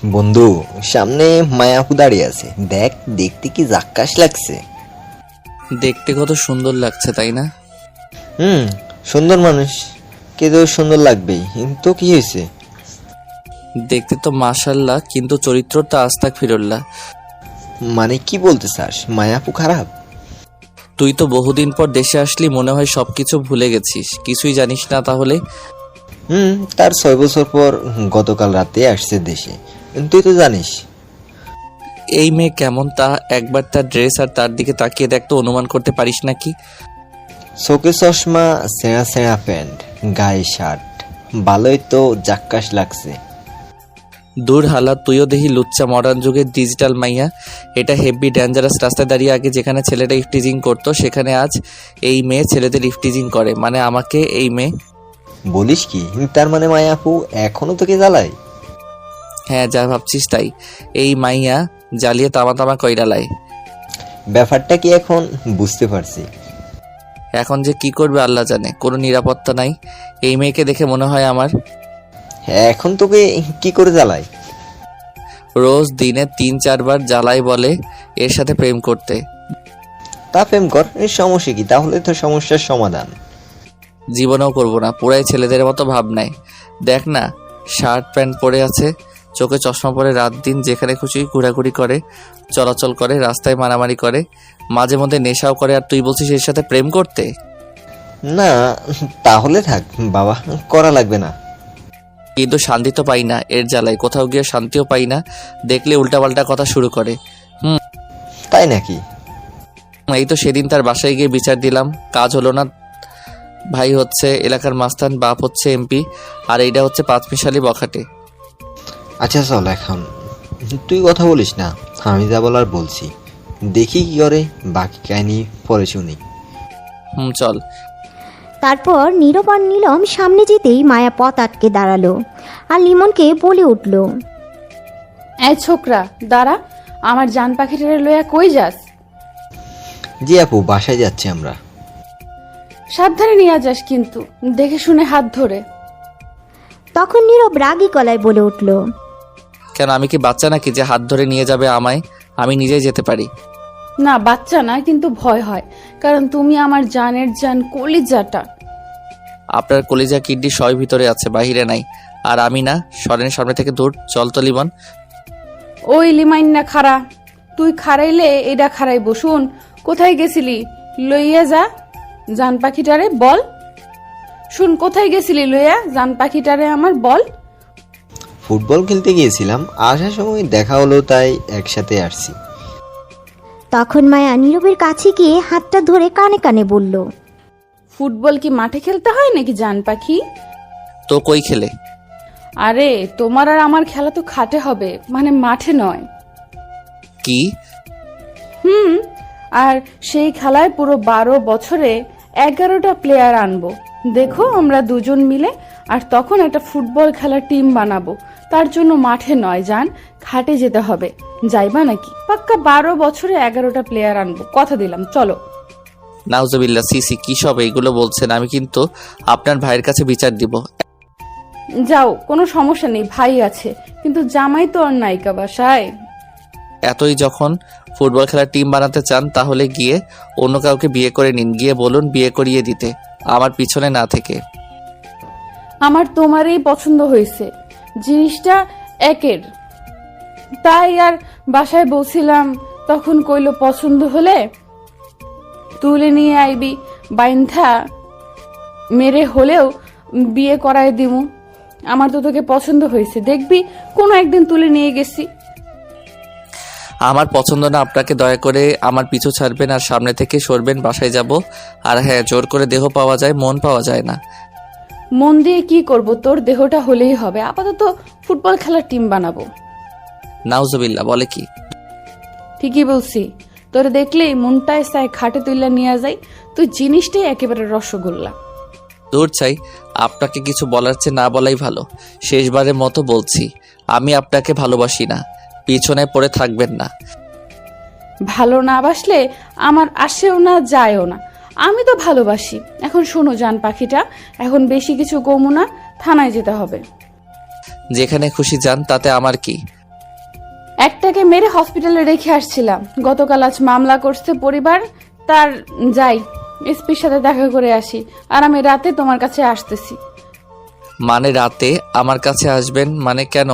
বন্ধু, সামনে মায়াপু দাঁড়িয়ে আছে, দেখ দেখতে কি জাক্কাস লাগছে। দেখতে কত সুন্দর লাগছে তাই না? হুম, সুন্দর মানুষ, কিন্তু সুন্দর লাগবেই। কিন্তু কি হয়েছে? দেখতে তো মাশাল্লাহ, কিন্তু চরিত্রটা আস্তাক ফিরুল্লাহ। মানে কি বলতে চাস? মায়াপু খারাপ? তুই তো বহুদিন পর দেশে আসলি, মনে হয় সবকিছু ভুলে গেছিস, কিছুই জানিস না তাহলে? তার 6 বছর পর গতকাল রাতে আসছে দেশে, তুই তো জানিস। এই মেয়ে কেমন তা একবার তার ড্রেস আর তার দিকে তাকিয়ে দেখ তো, অনুমান করতে পারিস নাকি? চোখে চশমা, ছেঁড়া ছেঁড়া প্যান্ট, গায়ে শার্ট, ভালোই তো জাক্কাস লাগছে। দূর হালা, তুইও দেখি লুচ্চা মডার্ন যুগের ডিজিটাল মাইয়া। এটা হেভি ডেঞ্জারাস। রাস্তায় দাঁড়িয়ে আগে যেখানে ছেলেটা ইফটিজিং করতো, সেখানে আজ এই মেয়ে ছেলেদের ইফটিজিং করে, মানে আমাকে এই মেয়ে। বলিস কি? তার মানে মায়াপু এখনো তোকে জ্বালায়? হ্যাঁ, যা ভাবছিস তাই। এই মাইয়া জ্বালিয়ে তামা তামা কইরালায়। ব্যাপারটা কি এখন বুঝতে পারছি। এখন যে কি করবে আল্লাহ জানে, কোনো নিরাপত্তা নাই। এই মেয়েকে দেখে মনে হয় আমার এখন তোকে কি করে জ্বালায়? রোজ দিনে 3-4 বার জ্বালাই বলে এর সাথে প্রেম করতে। তা প্রেম কর, এর সমস্যা কি? তাহলে তো সমস্যার সমাধান। জীবনেও করবো না, পুরাই ছেলেদের মতো ভাব নাই। দেখ না, শার্ট প্যান্ট পরে আছে, চোখে চশমা পরে রাত দিন যেখানে খুশি ঘোরাঘুরি করে, চলাচল করে, রাস্তায় মারামারি করে, মাঝে মধ্যে নেশাও করে, আর তুই বলছিস এর সাথে প্রেম করতে? না, তাহলে থাক বাবা, করা লাগবে না। কিন্তু শান্তি তো পাই না এর জ্বালায়, কোথাও গিয়ে শান্তিও পাই না। দেখলে উল্টাপাল্টা কথা শুরু করে। তাই নাকি? এই তো সেদিন তার বাসায় গিয়ে বিচার দিলাম, কাজ হলো না। ভাই হচ্ছে এলাকার মাস্তান, বাপ হচ্ছে এমপি, আর এইটা হচ্ছে পাঁচমিশালি বখাটে। আচ্ছা চল, এখন তুই কথা বলিস না, আমি যা বলার বলছি। দেখি কি করে, বাকি কাহিনী পরে শুনি। চল। তারপর নীরব আর নীলম সামনে যেতেই মায়া পথ আটকে দাঁড়ালো আর লিমনকে বলে উঠল, এই ছোকরা দাঁড়া, আমার জান পাখিটারে লইয়া কই যাস? জি আপু, বাসায় যাচ্ছি আমরা। সাবধানে নিয়ে যাস কিন্তু, দেখে শুনে হাত ধরে। তখন নীরব রাগী গলায় বলে উঠল, কেন, আমি কি বাচ্চা নাকি যে হাত ধরে নিয়ে যাবে আমায়? আমি নিজেই যেতে পারি। না বাচ্চা না, কিন্তু ভয় হয়, কারণ তুমি আমার জানের জান, কলিজাটা। আপনার কলিজা কিডনি সবই ভিতরে আছে, বাহিরে নাই। আর আমি না, সরেন সামনে থেকে দূর। চল তো লিমন। ওই লিমাইন না খাড়া, তুই খাড়াইলে এটা খাড়াইব। শুন, কোথায় গেছিলি? লইয়া যা জান পাখিটারে, বল। শুন, কোথায় গেছিলি লইয়া জান পাখিটারে আমার, বল। ফুটবল খেলতে গিয়েছিলাম, আসার সময় দেখা হলো, তাই একসাথে আসছি। তখন মায়া নীরবের কাছে গিয়ে হাতটা ধরে কানে কানে বলল, ফুটবল কি মাঠে খেলতে হয় নাকি জান পাখি? তো কই খেলে? আরে তোমার আর আমার খেলা তো খাটে হবে, মানে মাঠে নয়। কি? আর সেই খেলায় পুরো 12 বছরে 11টা প্লেয়ার আনবো, দেখো আমরা দুজন মিলে। আর তখন একটা ফুটবল খেলার টিম বানাবো। তার জন্য মাঠে নয় জান, খাটে যেতে হবে। যাইবা নাকি? পাক্কা 12 বছরে 11টা প্লেয়ার আনবো, কথা দিলাম, চলো। নাউজুবিল্লাহ, সিসি কি সব এইগুলো বলছেন? আমি কিন্তু আপনার ভাইয়ের কাছে বিচার দিব। যাও, কোনো সমস্যা নেই, ভাই আছে, কিন্তু জামাই তো আর নায়িকা বাসায়। এতই যখন ফুটবল খেলার টিম বানাতে চান, তাহলে গিয়ে অন্য কাউকে বিয়ে করে নিন, গিয়ে বলুন বিয়ে করিয়ে দিতে, আমার পিছনে না থেকে। আমার তোমারই পছন্দ হয়েছে, জিনিসটা একের। তাই আর বাসায় বলছিলাম, তখন কইলো পছন্দ হলে তুলে নিয়ে আইবি, বাইন্ধা মেরে হলেও বিয়ে করায় দিমু। আমার তো তোকে পছন্দ হয়েছে, দেখবি কোনো একদিন তুলে নিয়ে গেছি। আমার পছন্দ না আপনাকে, দয়া করে আমার পিছু ছাড়বেন আর সামনে থেকে সরবেন, বাসায় যাব। আর হ্যাঁ, জোর করে দেহ পাওয়া যায়, মন পাওয়া যায় না। মন দিয়ে কি করব, তোর দেহটা হলেই হবে। আপাতত ফুটবল খেলার টিম বানাবো। নাউজুবিল্লাহ, বলে কি? ঠিকই বলছি, তোর দেখলেই মনটায় চাই খাটে তুইলা নিয়ে যাই। তুই জিনিসটাই একেবারে রসগোল্লা। দূর চাই, আপনাকে কিছু বলার চেয়ে না বলাই ভালো। শেষবারের মতো বলছি, আমি আপনাকে ভালোবাসি না, পিছনে পড়ে থাকবেন না। ভালো না বাসলে আমার আসেও না, যায়ও না। আমি তো ভালোবাসি। এখন শোনো জান পাখিটা, এখন বেশি কিছু কমু না, থানায় যেতে হবে। যেখানে খুশি যান, তাতে আমার কি? একটাকে মেরে হসপিটালে রেখে আসছিলাম। গতকাল আজ মামলা করছে পরিবার, তার যাই এসপির সাথে দেখা করে আসি, আর আমি রাতে তোমার কাছে আসতেছি। মানে রাতে আমার কাছে আসবেন মানে কেন?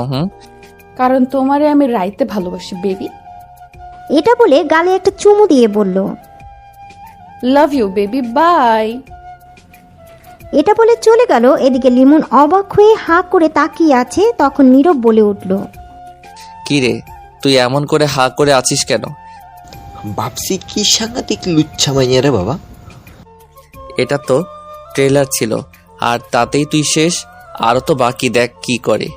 কারণ তোমারে আমি রাইতে ভালোবাসি বেবি। এটা বলে গালে একটা চুমু দিয়ে বলল। Love you baby, bye. এটা বলে চলে গেল। এদিকে লিমন অবাক হয়ে হাঁ করে তাকিয়ে আছে। তখন নীরব বলে উঠল। কি রে, তুই এমন করে হা করে আছিস কেন? ভাবছি কি সাংঘাতিক লুচ্ছা মাইয়া রে বাবা। এটা তো ট্রেলার ছিল, আর তাতেই তুই শেষ। আরও তো বাকি, দেখ কি করে।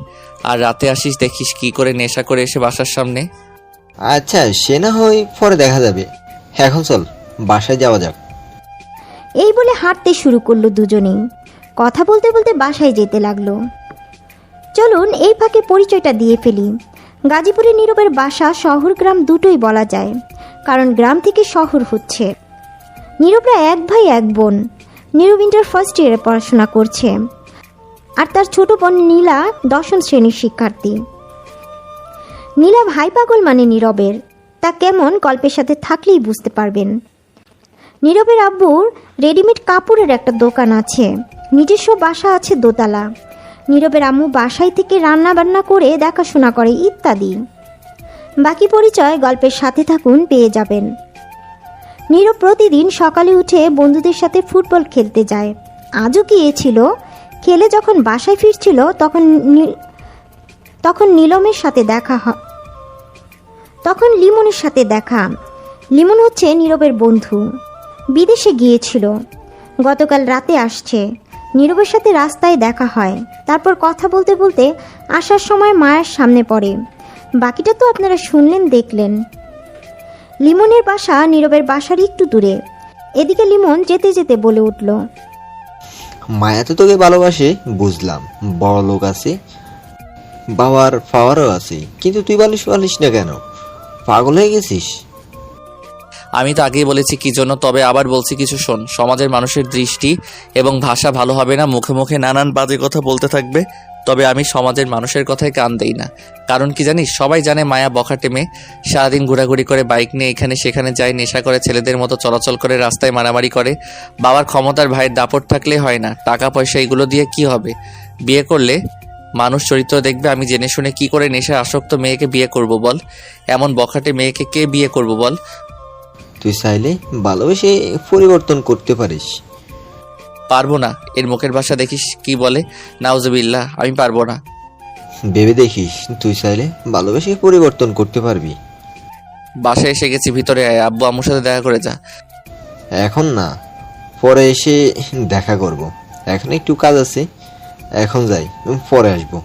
আর রাতে আসিস দেখিস কি করে নেশা করে এসে বাসার সামনে। আচ্ছা সে না হয় পরে দেখা যাবে, এখন চল বাসায় যাওয়া যাক। এই বলে হাঁটতে শুরু করলো দুজনেই। কথা বলতে বলতে বাসায় যেতে লাগলো। চলুন এই ফাঁকে পরিচয়টা দিয়ে ফেলি। গাজীপুরে নীরবের বাসা শহর গ্রাম দুটোই বলা যায়, কারণ গ্রাম থেকে শহর হচ্ছে। নীরবরা এক ভাই এক বোন। নীরব ইন্টার ফার্স্ট ইয়ারে পড়াশোনা করছে, আর তার ছোট বোন নীলা 10ম শ্রেণীর শিক্ষার্থী। নীলা ভাই পাগল মানে নীরবের, তা কেমন গল্পের সাথে থাকলেই বুঝতে পারবেন। নীরবের আব্বুর রেডিমেড কাপড়ের একটা দোকান আছে, নিজস্ব বাসা আছে দোতলা। নীরবের আম্মু বাসায় থেকে রান্না বান্না করে দেখাশোনা করে ইত্যাদি। বাকি পরিচয় গল্পের সাথে থাকুন, পেয়ে যাবেন। নীরব প্রতিদিন সকালে উঠে বন্ধুদের সাথে ফুটবল খেলতে যায়। আজও গিয়েছিল। খেলে যখন বাসায় ফিরছিল তখন নীলমের সাথে দেখা তখন লিমনের সাথে দেখা। লিমন হচ্ছে নীরবের বন্ধু, বিদেশে গিয়েছিল, গতকাল রাতে আসছে। নীরবের সাথে রাস্তায় দেখা হয়, তারপর কথা বলতে বলতে আসার সময় মায়ের সামনে পড়ে। বাকিটা তো আপনারা শুনলেন, দেখলেন। লিমনের বাসা নীরবের বাসার একটু দূরে। এদিকে লিমন যেতে যেতে বলে উঠল। মায়া তো তোকে ভালোবাসে বুঝলাম, বড় লোক আছে, বাবার পাওয়ারও আছে, কিন্তু তুই বলিস না কেন? পাগল হয়ে গেছিস? আমি তো আগেই বলেছি কি জন্য, তবে আবার বলছি কিছু শোন। সমাজের মানুষের দৃষ্টি এবং ভাষা ভালো হবে না, মুখে মুখে নানান বাজে কথা বলতে থাকবে। তবে আমি সমাজের মানুষের কথায় কান দেই না। কারণ কি জানিস, সবাই জানে মায়া বখাটে মেয়ে, সারাদিন ঘোরাঘুরি করে, বাইক নিয়ে এখানে সেখানে যায়, নেশা করে, ছেলেদের মতো চলাচল করে, রাস্তায় মারামারি করে। বাবার ক্ষমতার ভাইয়ের দাপট থাকলে হয় না, টাকা পয়সা এগুলো দিয়ে কি হবে? বিয়ে করলে মানুষ চরিত্র দেখবে। আমি জেনে শুনে কি করে নেশায় আসক্ত মেয়েকে বিয়ে করব বল? এমন বখাটে মেয়েকে কে বিয়ে করব বল? তুই চাইলে ভালোবেসে পরিবর্তন করতে পারিস। পারবো না। এর মুখের ভাষা দেখিস কি বলে, নাউজুবিল্লাহ। আমি পারবো না। ভেবে দেখিস, তুই চাইলে ভালোবেসে পরিবর্তন করতে পারবি। বাসায় এসে গেছি, ভিতরে আয়, আব্বু আম্মুর সাথে দেখা করে যা। এখন না, পরে এসে দেখা করব। এখন একটু কাজ আছে, এখন যাই, পরে আসবো।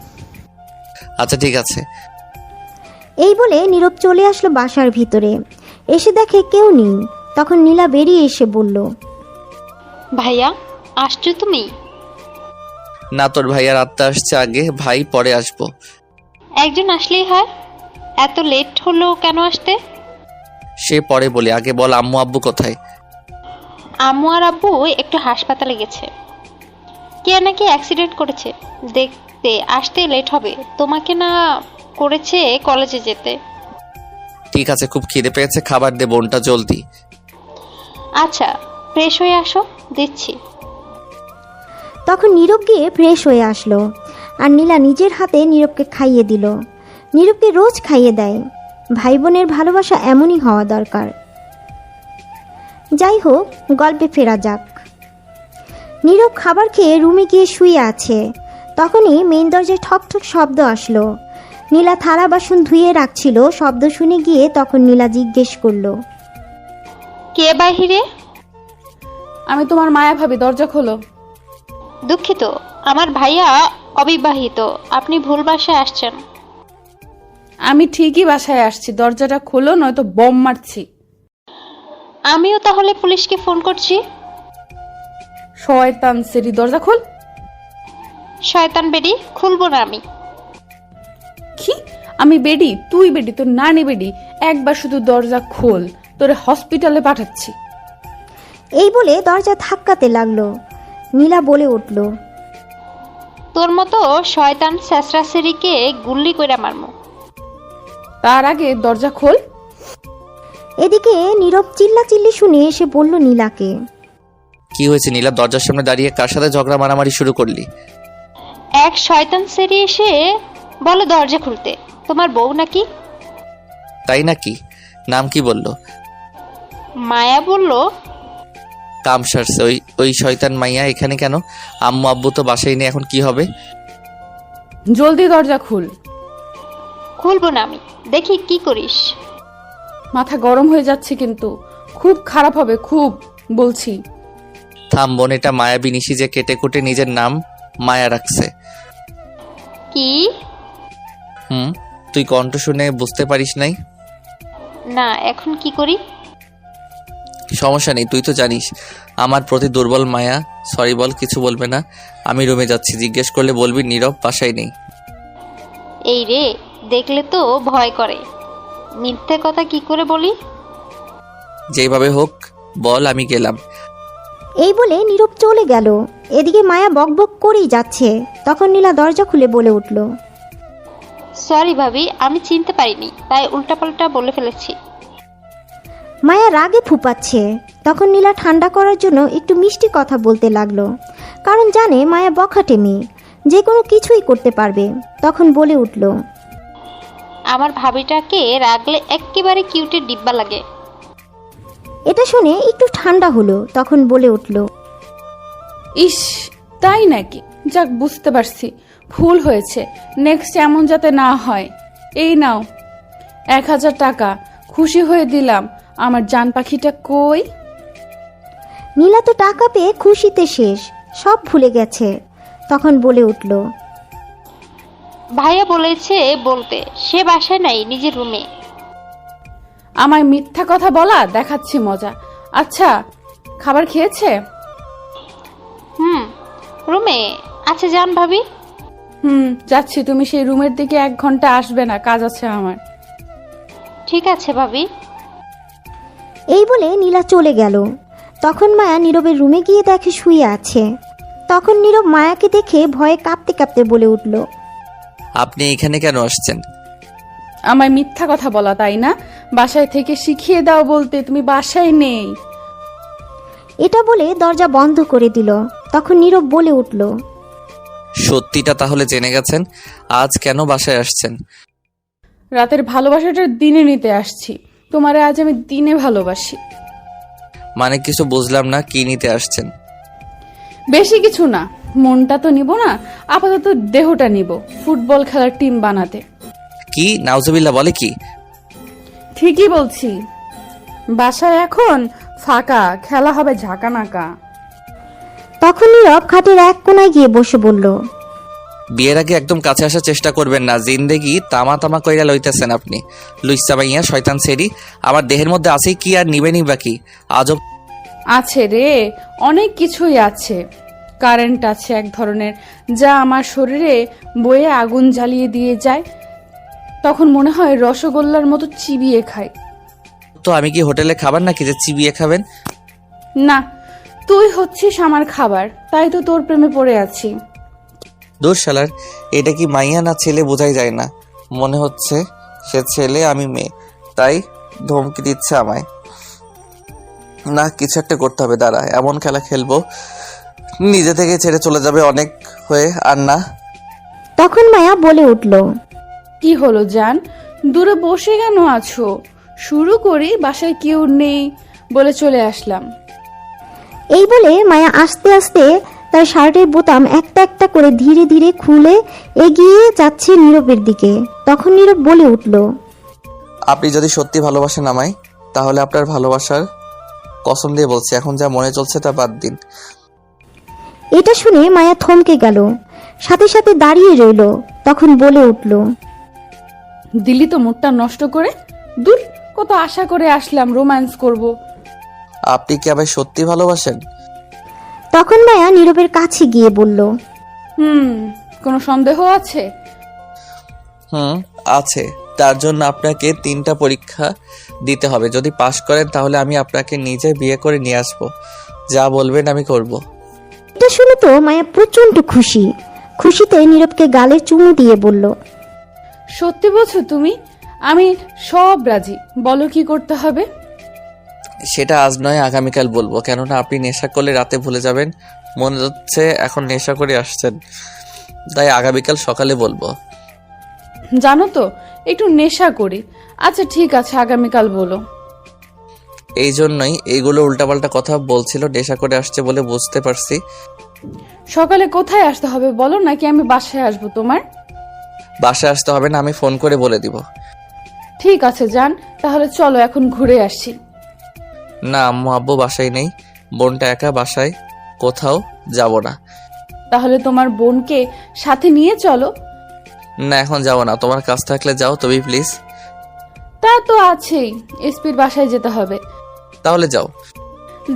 আচ্ছা ঠিক আছে। এই বলে নীরব চলে আসলো বাসার ভিতরে। এসে দেখে কেউ নেই। তখন নীলা বেরিয়ে এসে বলল। ভাইয়া আসছো তুমি? না, তোর ভাইয়ার আত্মা আসছে আগে, ভাই পরে আসবো। একজন আসলেই হয়, এত লেট হলো কেন আসতে? সে পরে বলি, আগে বল আম্মু আব্বু কোথায়? আম্মু আর আব্বু একটু হাসপাতালে গেছে, কে নাকি অ্যাক্সিডেন্ট করেছে, দেখতে আসতে লেট হবে। তোমাকে না করেছে কলেজে যেতে। ঠিক আছে, খুব খিদে পেয়েছে, খাবার দে বোনটা জলদি। আচ্ছা ফ্রেশ হয়ে আসো, দিচ্ছি। তখন নীরব গিয়ে ফ্রেশ হয়ে আসলো, আর নীলা নিজের হাতে নীরবকে খাইয়ে দিল। নীরবকে রোজ খাইয়ে দেয়। ভাই বোনের ভালোবাসা এমনই হওয়া দরকার। যাই হোক, গল্পে ফেরা যাক। নীরব খাবার খেয়ে রুমে গিয়ে শুয়ে আছে। তখনই মেইন দরজায় ঠক ঠক শব্দ আসলো। নীলা থালা বাসন ধুয়ে রাখছিল, শব্দ শুনে গিয়ে তখন নীলা জিজ্ঞেস করলো। কে বাহিরে? আমি তোমার মায়া ভাবি, দরজা খোলো। দুঃখিত, আমার ভাইয়া অবিবাহিত, আপনি ভুল বাসায় আসছেন। আমি ঠিকই বাসায় আসছি, দরজাটা খোলো নয়তো বম মারছি। আমিও তাহলে পুলিশকে ফোন করছি। শয়তান সেরি, দরজা খোল। শয়তান বেডি, খুলবো না আমি। কি? আমি বেডি? তুই বেডি? তোর নানি বেডি? একবার শুধু দরজা খোল, তোরে হসপিটালে পাঠাচ্ছি। এই বলে দরজা ধাক্কাতে লাগলো। নীলা বলে উঠল। তোর মতো শয়তান স্যাসরাসেরিকে গুল্লি কইরা মারমু। তার আগে দরজা খোল। এদিকে নীরব চিল্লাচিল্লি শুনে এসে বলল নীলাকে। কি হয়েছে নীলা, দরজার সামনে দাঁড়িয়ে কার সাথে ঝগড়া মারামারি শুরু করলি? এক শয়তান সেরি এসে বলো দরজা খুলতে। তোমার বউ নাকি? তাই নাকি? নাম কি বললো? মায়া বলল। কাম সারছে। ওই শয়তান মাইয়া এখানে কেন? আম্মু আব্বু তো বাসায় নেই, এখন কি হবে? জলদি দরজা খুল। খুলবো না আমি, দেখি কি করিস। মাথা গরম হয়ে যাচ্ছে কিন্তু, খুব খারাপ হবে, খুব বলছি। থাম বোন, এটা মায়া বিনিশি যে কেটে কুটে নিজের নাম মায়া রাখছে। কি? তুই কণ্ঠ শুনে বুঝতে পারিস নাই? না, এখন কি করি? সমস্যা নেই, তুই তো জানিস আমার প্রতি দুর্বল মায়া। সরি বল, কিছু বলবে না। আমি রুমে যাচ্ছি, জিজ্ঞেস করলে বলবি নীরব বাসায় নেই। এই রে, দেখলে তো ভয় করে। মিথ্যে কথা কি করে বলি? যেভাবে হোক বল, আমি গেলাম। এই বলে নীরব চলে গেল। এদিকে মায়া বকবক করেই যাচ্ছে। তখন নীলা দরজা খুলে বলে উঠল। সরি ভাবি, আমি চিনতে পারিনি, তাই উল্টাপাল্টা বলে ফেলেছি। মায়া রাগে ফুপাচ্ছে। তখন নীলা ঠান্ডা করার জন্য একটু মিষ্টি কথা বলতে লাগলো, কারণ জানে মায়া বখাটে মেয়ে, যে কোনো কিছুই করতে পারবে। তখন বলে উঠল। আমার ভাবিটাকে রাখলে একেবারে কিউটের ডিব্বা লাগে। এটা শুনে একটু ঠান্ডা হলো। তখন বলে উঠল। ইস, তাই নাকি? যাক, বুঝতে পারছি, ভুল হয়েছে। নেক্সট এমন যাতে না হয়। এই নাও 1000 টাকা, খুশি হয়ে দিলাম। আমার জান পাখিটা কই? নীলা তো টাকা পেয়ে খুশিতে শেষ, সব ভুলে গেছে। তখন বলে উঠল। ভাইয়া বলেছে বলতে, সে বাসায় নাই, নিজের রুমে। আমায় মিথ্যা কথা বলা দেখাচ্ছি মজা। আচ্ছা, খাবার খেয়েছে? রুমে আচ্ছা, যান ভাবি। যাচ্ছি। তুমি সেই রুমের দিকে 1 ঘন্টা আসবে না, কাজ আছে আমার। ঠিক আছে ভাবি। এই বলে নীলা চলে গেল। তখন মায়া নীরবের রুমে গিয়ে দেখে শুয়ে আছে। তখন নীরব মায়াকে দেখে ভয়ে কাঁপতে কাঁপতে বলে উঠল। আপনি এখানে কেন আসছেন? আমায় মিথ্যা কথা বলা, তাই না? বাসায় থেকে শিখিয়ে দাও বলতে, তুমি বাসায় নেই। এটা বলে দরজা বন্ধ করে দিল। তখন নীরব বলে উঠল। সত্যিটা তাহলে জেনে গেছেন, আজ কেন বাসায় আসছেন? রাতের ভালোবাসাটা দিনে নিতে আসছি। তোমারে আজ আমি দিনে ভালোবাসি। মানে কিছু বুঝলাম না, কি নিতে আসছেন? বেশি কিছু না, মনটা তো নিব না, আপাতত দেহটা নিব, ফুটবল খেলার টিম বানাতে। কি নাউজুবিল্লাহ, বলে কি? ঠিকই বলছি। বাসায় এখন ফাঁকা, খেলা হবে ঝাঁকানাকা। তখন নীরব খাটের এক কোনায় গিয়ে বসে বলল। বিয়ের আগে একদম কাছে আসার চেষ্টা করবেন না, জিন্দেগি তামা তামা কইরা লইতেছেন আপনি। লুইসা মাইয়া শয়তান সেরি, আমার দেহের মধ্যে আছে কি আর নিবেনি বাকি? আজব। আছে রে, অনেক কিছুই আছে। কারেন্ট আছে এক ধরনের, যা আমার শরীরে বয়ে আগুন জ্বালিয়ে দিয়ে যায়। তখন মনে হয় রসগোল্লার মতো চিবিয়ে খাই। তো আমি কি হোটেলে খাবার নাকি যে চিবিয়ে খাবেন? না, তুই হচ্ছিস আমার খাবার, তাই তো তোর প্রেমে পড়ে আছি। দূর শালার, এটা কি মাইয়া না ছেলে বোঝাই যায় না। মনে হচ্ছে সে ছেলে আমি মেয়ে, তাই ধমকি দিচ্ছে আমায়। না, কিছু একটা করতে হবে, দাঁড়া, এমন খেলা খেলবো নিজে থেকে ছেড়ে চলে যাবে অনেক হয়ে। আর না। তখন মায়া বলে উঠল। কি হলো জান, দূরে বসে কেন আছো? শুরু করি, বাসায় কেউ নেই বলে চলে আসলাম। এই বলে মায়া আস্তে আস্তে তার শার্টের বোতাম একটা একটা করে ধীরে ধীরে খুলে এগিয়ে যাচ্ছে নীরবের দিকে। তখন নীরব বলে উঠল। আপনি যদি সত্যি ভালোবাসেন আমায়, তাহলে আপনার ভালোবাসার কসম দিয়ে বলছি, এখন যা মনে চলছে তা বাদ দিন। এটা শুনে মায়া থমকে গেল, সাথে সাথে দাঁড়িয়ে রইল। তখন বলে উঠল। দিলি তো মুডটা নষ্ট করে। দূর, কত আশা করে আসলাম রোম্যান্স করব। আপনি কি আমায় সত্যি ভালোবাসেন? তখন মায়া নীরবের কাছে গিয়ে বলল। কোনো সন্দেহ আছে? আছে। তার জন্য আপনাকে 3টা পরীক্ষা দিতে হবে। যদি পাশ করেন তাহলে আমি আপনাকে নিজে বিয়ে করে নিয়ে আসবো। যা বলবেন আমি করব। এটা শুনে তো মায়া প্রচন্ড খুশিতে নীরবকে গালে চুমু দিয়ে বলল। সত্যি বলছো তুমি? আমি সব রাজি, বলো কি করতে হবে। সেটা আজ নয় আগামীকাল বলবো, কেননা আপনি নেশা করলে রাতে ভুলে যাবেন। মনে হচ্ছে এখন নেশা করে আসছেন, তাই আগামীকাল সকালে বলবো। জানো তো একটু নেশা করি। আচ্ছা ঠিক আছে, আগামীকাল বলো। এই জন্যই এইগুলো উল্টাপাল্টা কথা বলছিল, নেশা করে আসছে বলে বুঝতে পারছি। সকালে কোথায় আসতে হবে বলো, নাকি আমি বাসায় আসবো তোমার? বাসায় আসতে হবে না, আমি ফোন করে বলে দিব। ঠিক আছে যান, তাহলে চলো এখন ঘুরে আসি। না, আম্মু আব্বু বাসায় নেই, বোনটা একা বাসায়, কোথাও যাব না। তাহলে তোমার বোনকে সাথে নিয়ে চলো। না এখন যাব না, তোমার কাজ থাকলে যাও তুমি প্লিজ। তা তো আছেই, এসপির বাসায় যেতে হবে। তাহলে যাও।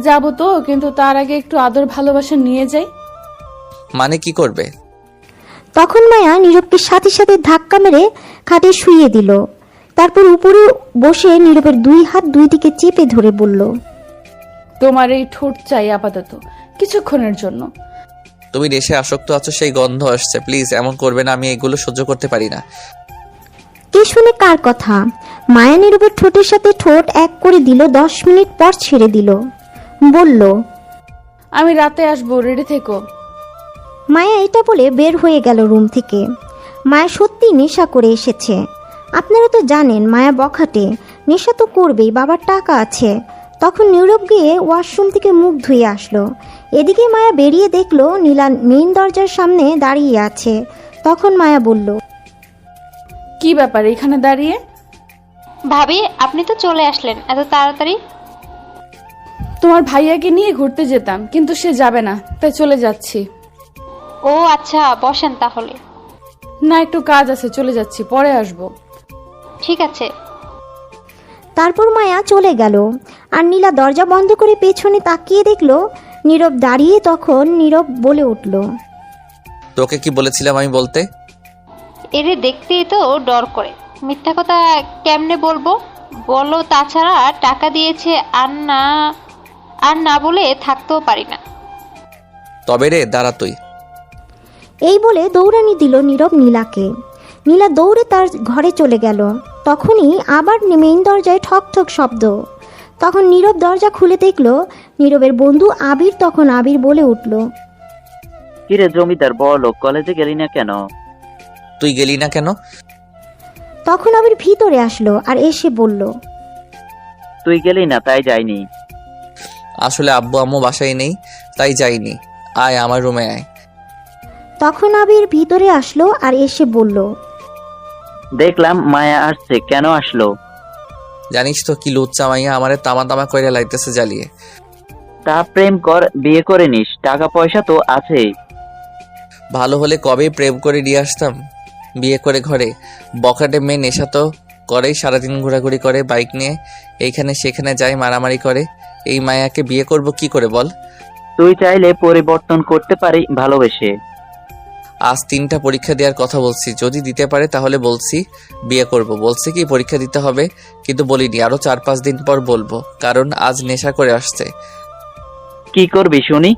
যাবো তো, কিন্তু তার আগে একটু আদর ভালোবাসা নিয়ে যাই। মানে কি করবে? তখন মায়া নীরবকে সাথে সাথে ধাক্কা মেরে খাটে শুইয়ে দিল। তারপর উপরে বসে নীরবের দুই হাত দুই দিকে চেপে ধরে বলল, তোমার এই ঠোঁট চাই আপাতত কিছুক্ষণের জন্য। তুমি নেশে আসক্ত আছো, সেই গন্ধ আসছে, প্লিজ এমন করবে না, আমি এগুলো সহ্য করতে পারি না। কে শুনে কার কথা? মায়া নীরবের ঠোঁটের সাথে ঠোঁট এক করে দিল, 10 মিনিট পর ছেড়ে দিল। বলল, আমি রাতে আসবো, রেডি থেকো। মায়া এটা বলে বের হয়ে গেল রুম থেকে। মায়া সত্যি নেশা করে এসেছে। আপনারা তো জানেন মায়া বখাটে, নেশা তো করবেই, বাবার টাকা আছে। তখন নীরব গিয়ে ওয়াশরুম থেকে মুখ ধুয়ে আসলো। এদিকে মায়া বেরিয়ে দেখলো নীলা মেইন দরজার সামনে দাঁড়িয়ে আছে। তখন মায়া বলল, কি ব্যাপার এখানে দাঁড়িয়ে? ভাবি, আপনি তো চলে আসলেন এত তাড়াতাড়ি। তোমার ভাইয়াকে নিয়ে ঘুরতে যেতাম, কিন্তু সে যাবে না, তাই চলে যাচ্ছি। ও আচ্ছা, বসেন তাহলে। না, একটু কাজ আছে, চলে যাচ্ছি, পরে আসবো। ঠিক আছে। তারপর মায়া চলে গেল। আর নীলা দরজা বন্ধ করে পেছনে তাকিয়ে দেখলো নীরব দাঁড়িয়ে। তখন নীরব বলে উঠল, তোকে কি বলেছিলাম আমি বলতে? এরে দেখতেই তো ডর করে, মিথ্যা কথা কেমনে বলবো বলো? তাছাড়া টাকা দিয়েছে আর না বলে থাকতেও পারি না। তবে রে দাঁড়া তুই। এই বলে দৌড়ানি দিল নীরব নীলাকে। নীলা দৌড়ে তার ঘরে চলে গেল। তখনই আবার মেইন দরজায় ঠক ঠক শব্দ। তখন নীরব দরজা খুলে দেখলো নীরবের বন্ধু আবির। তখন আবির বলে উঠল, কিরে জমিদার বড় কলেজে গেলি না কেন? তুই গেলি না কেন? তখন আবির ভিতরে আসলো আর এসে বলল, তুই গেলি না তাই যাইনি। আসলে আব্বু আম্মু বাসায় নেই, তাই যাইনি। আয় আমার রুমে আয়। তখন আবির ভিতরে আসলো আর এসে বলল, দেখলাম মায়া আসছে, কেন আসলো? জানিস তো কি লুচ্চা মাইয়া আমারে তামা তামা কইরা লাইতেছে জ্বালিয়ে। তা প্রেম কর, বিয়ে করে নিস, টাকা পয়সা তো আছে। ভালো হলে কবে প্রেম করে নিয়ে আসতাম বিয়ে করে ঘরে। বখাটে মেয়ে নেশা তো করেই, সারাদিন ঘোরাঘুরি করে বাইক নিয়ে, এইখানে সেখানে যায়, মারামারি করে। এই মায়াকে বিয়ে করব কি করে বল? তুই চাইলে পরিবর্তন করতে পারি ভালোবেসে। আজ 3টা পরীক্ষা দেওয়ার কথা বলছি, যদি দিতে পারে তাহলে বলছি বিয়ে করব। বলছি কি পরীক্ষা দিতে হবে, কিন্তু বলিনি, আরো 4-5 দিন পর বলবো, কারণ আজ নেশা করে আসছে। কি করবি শুনি?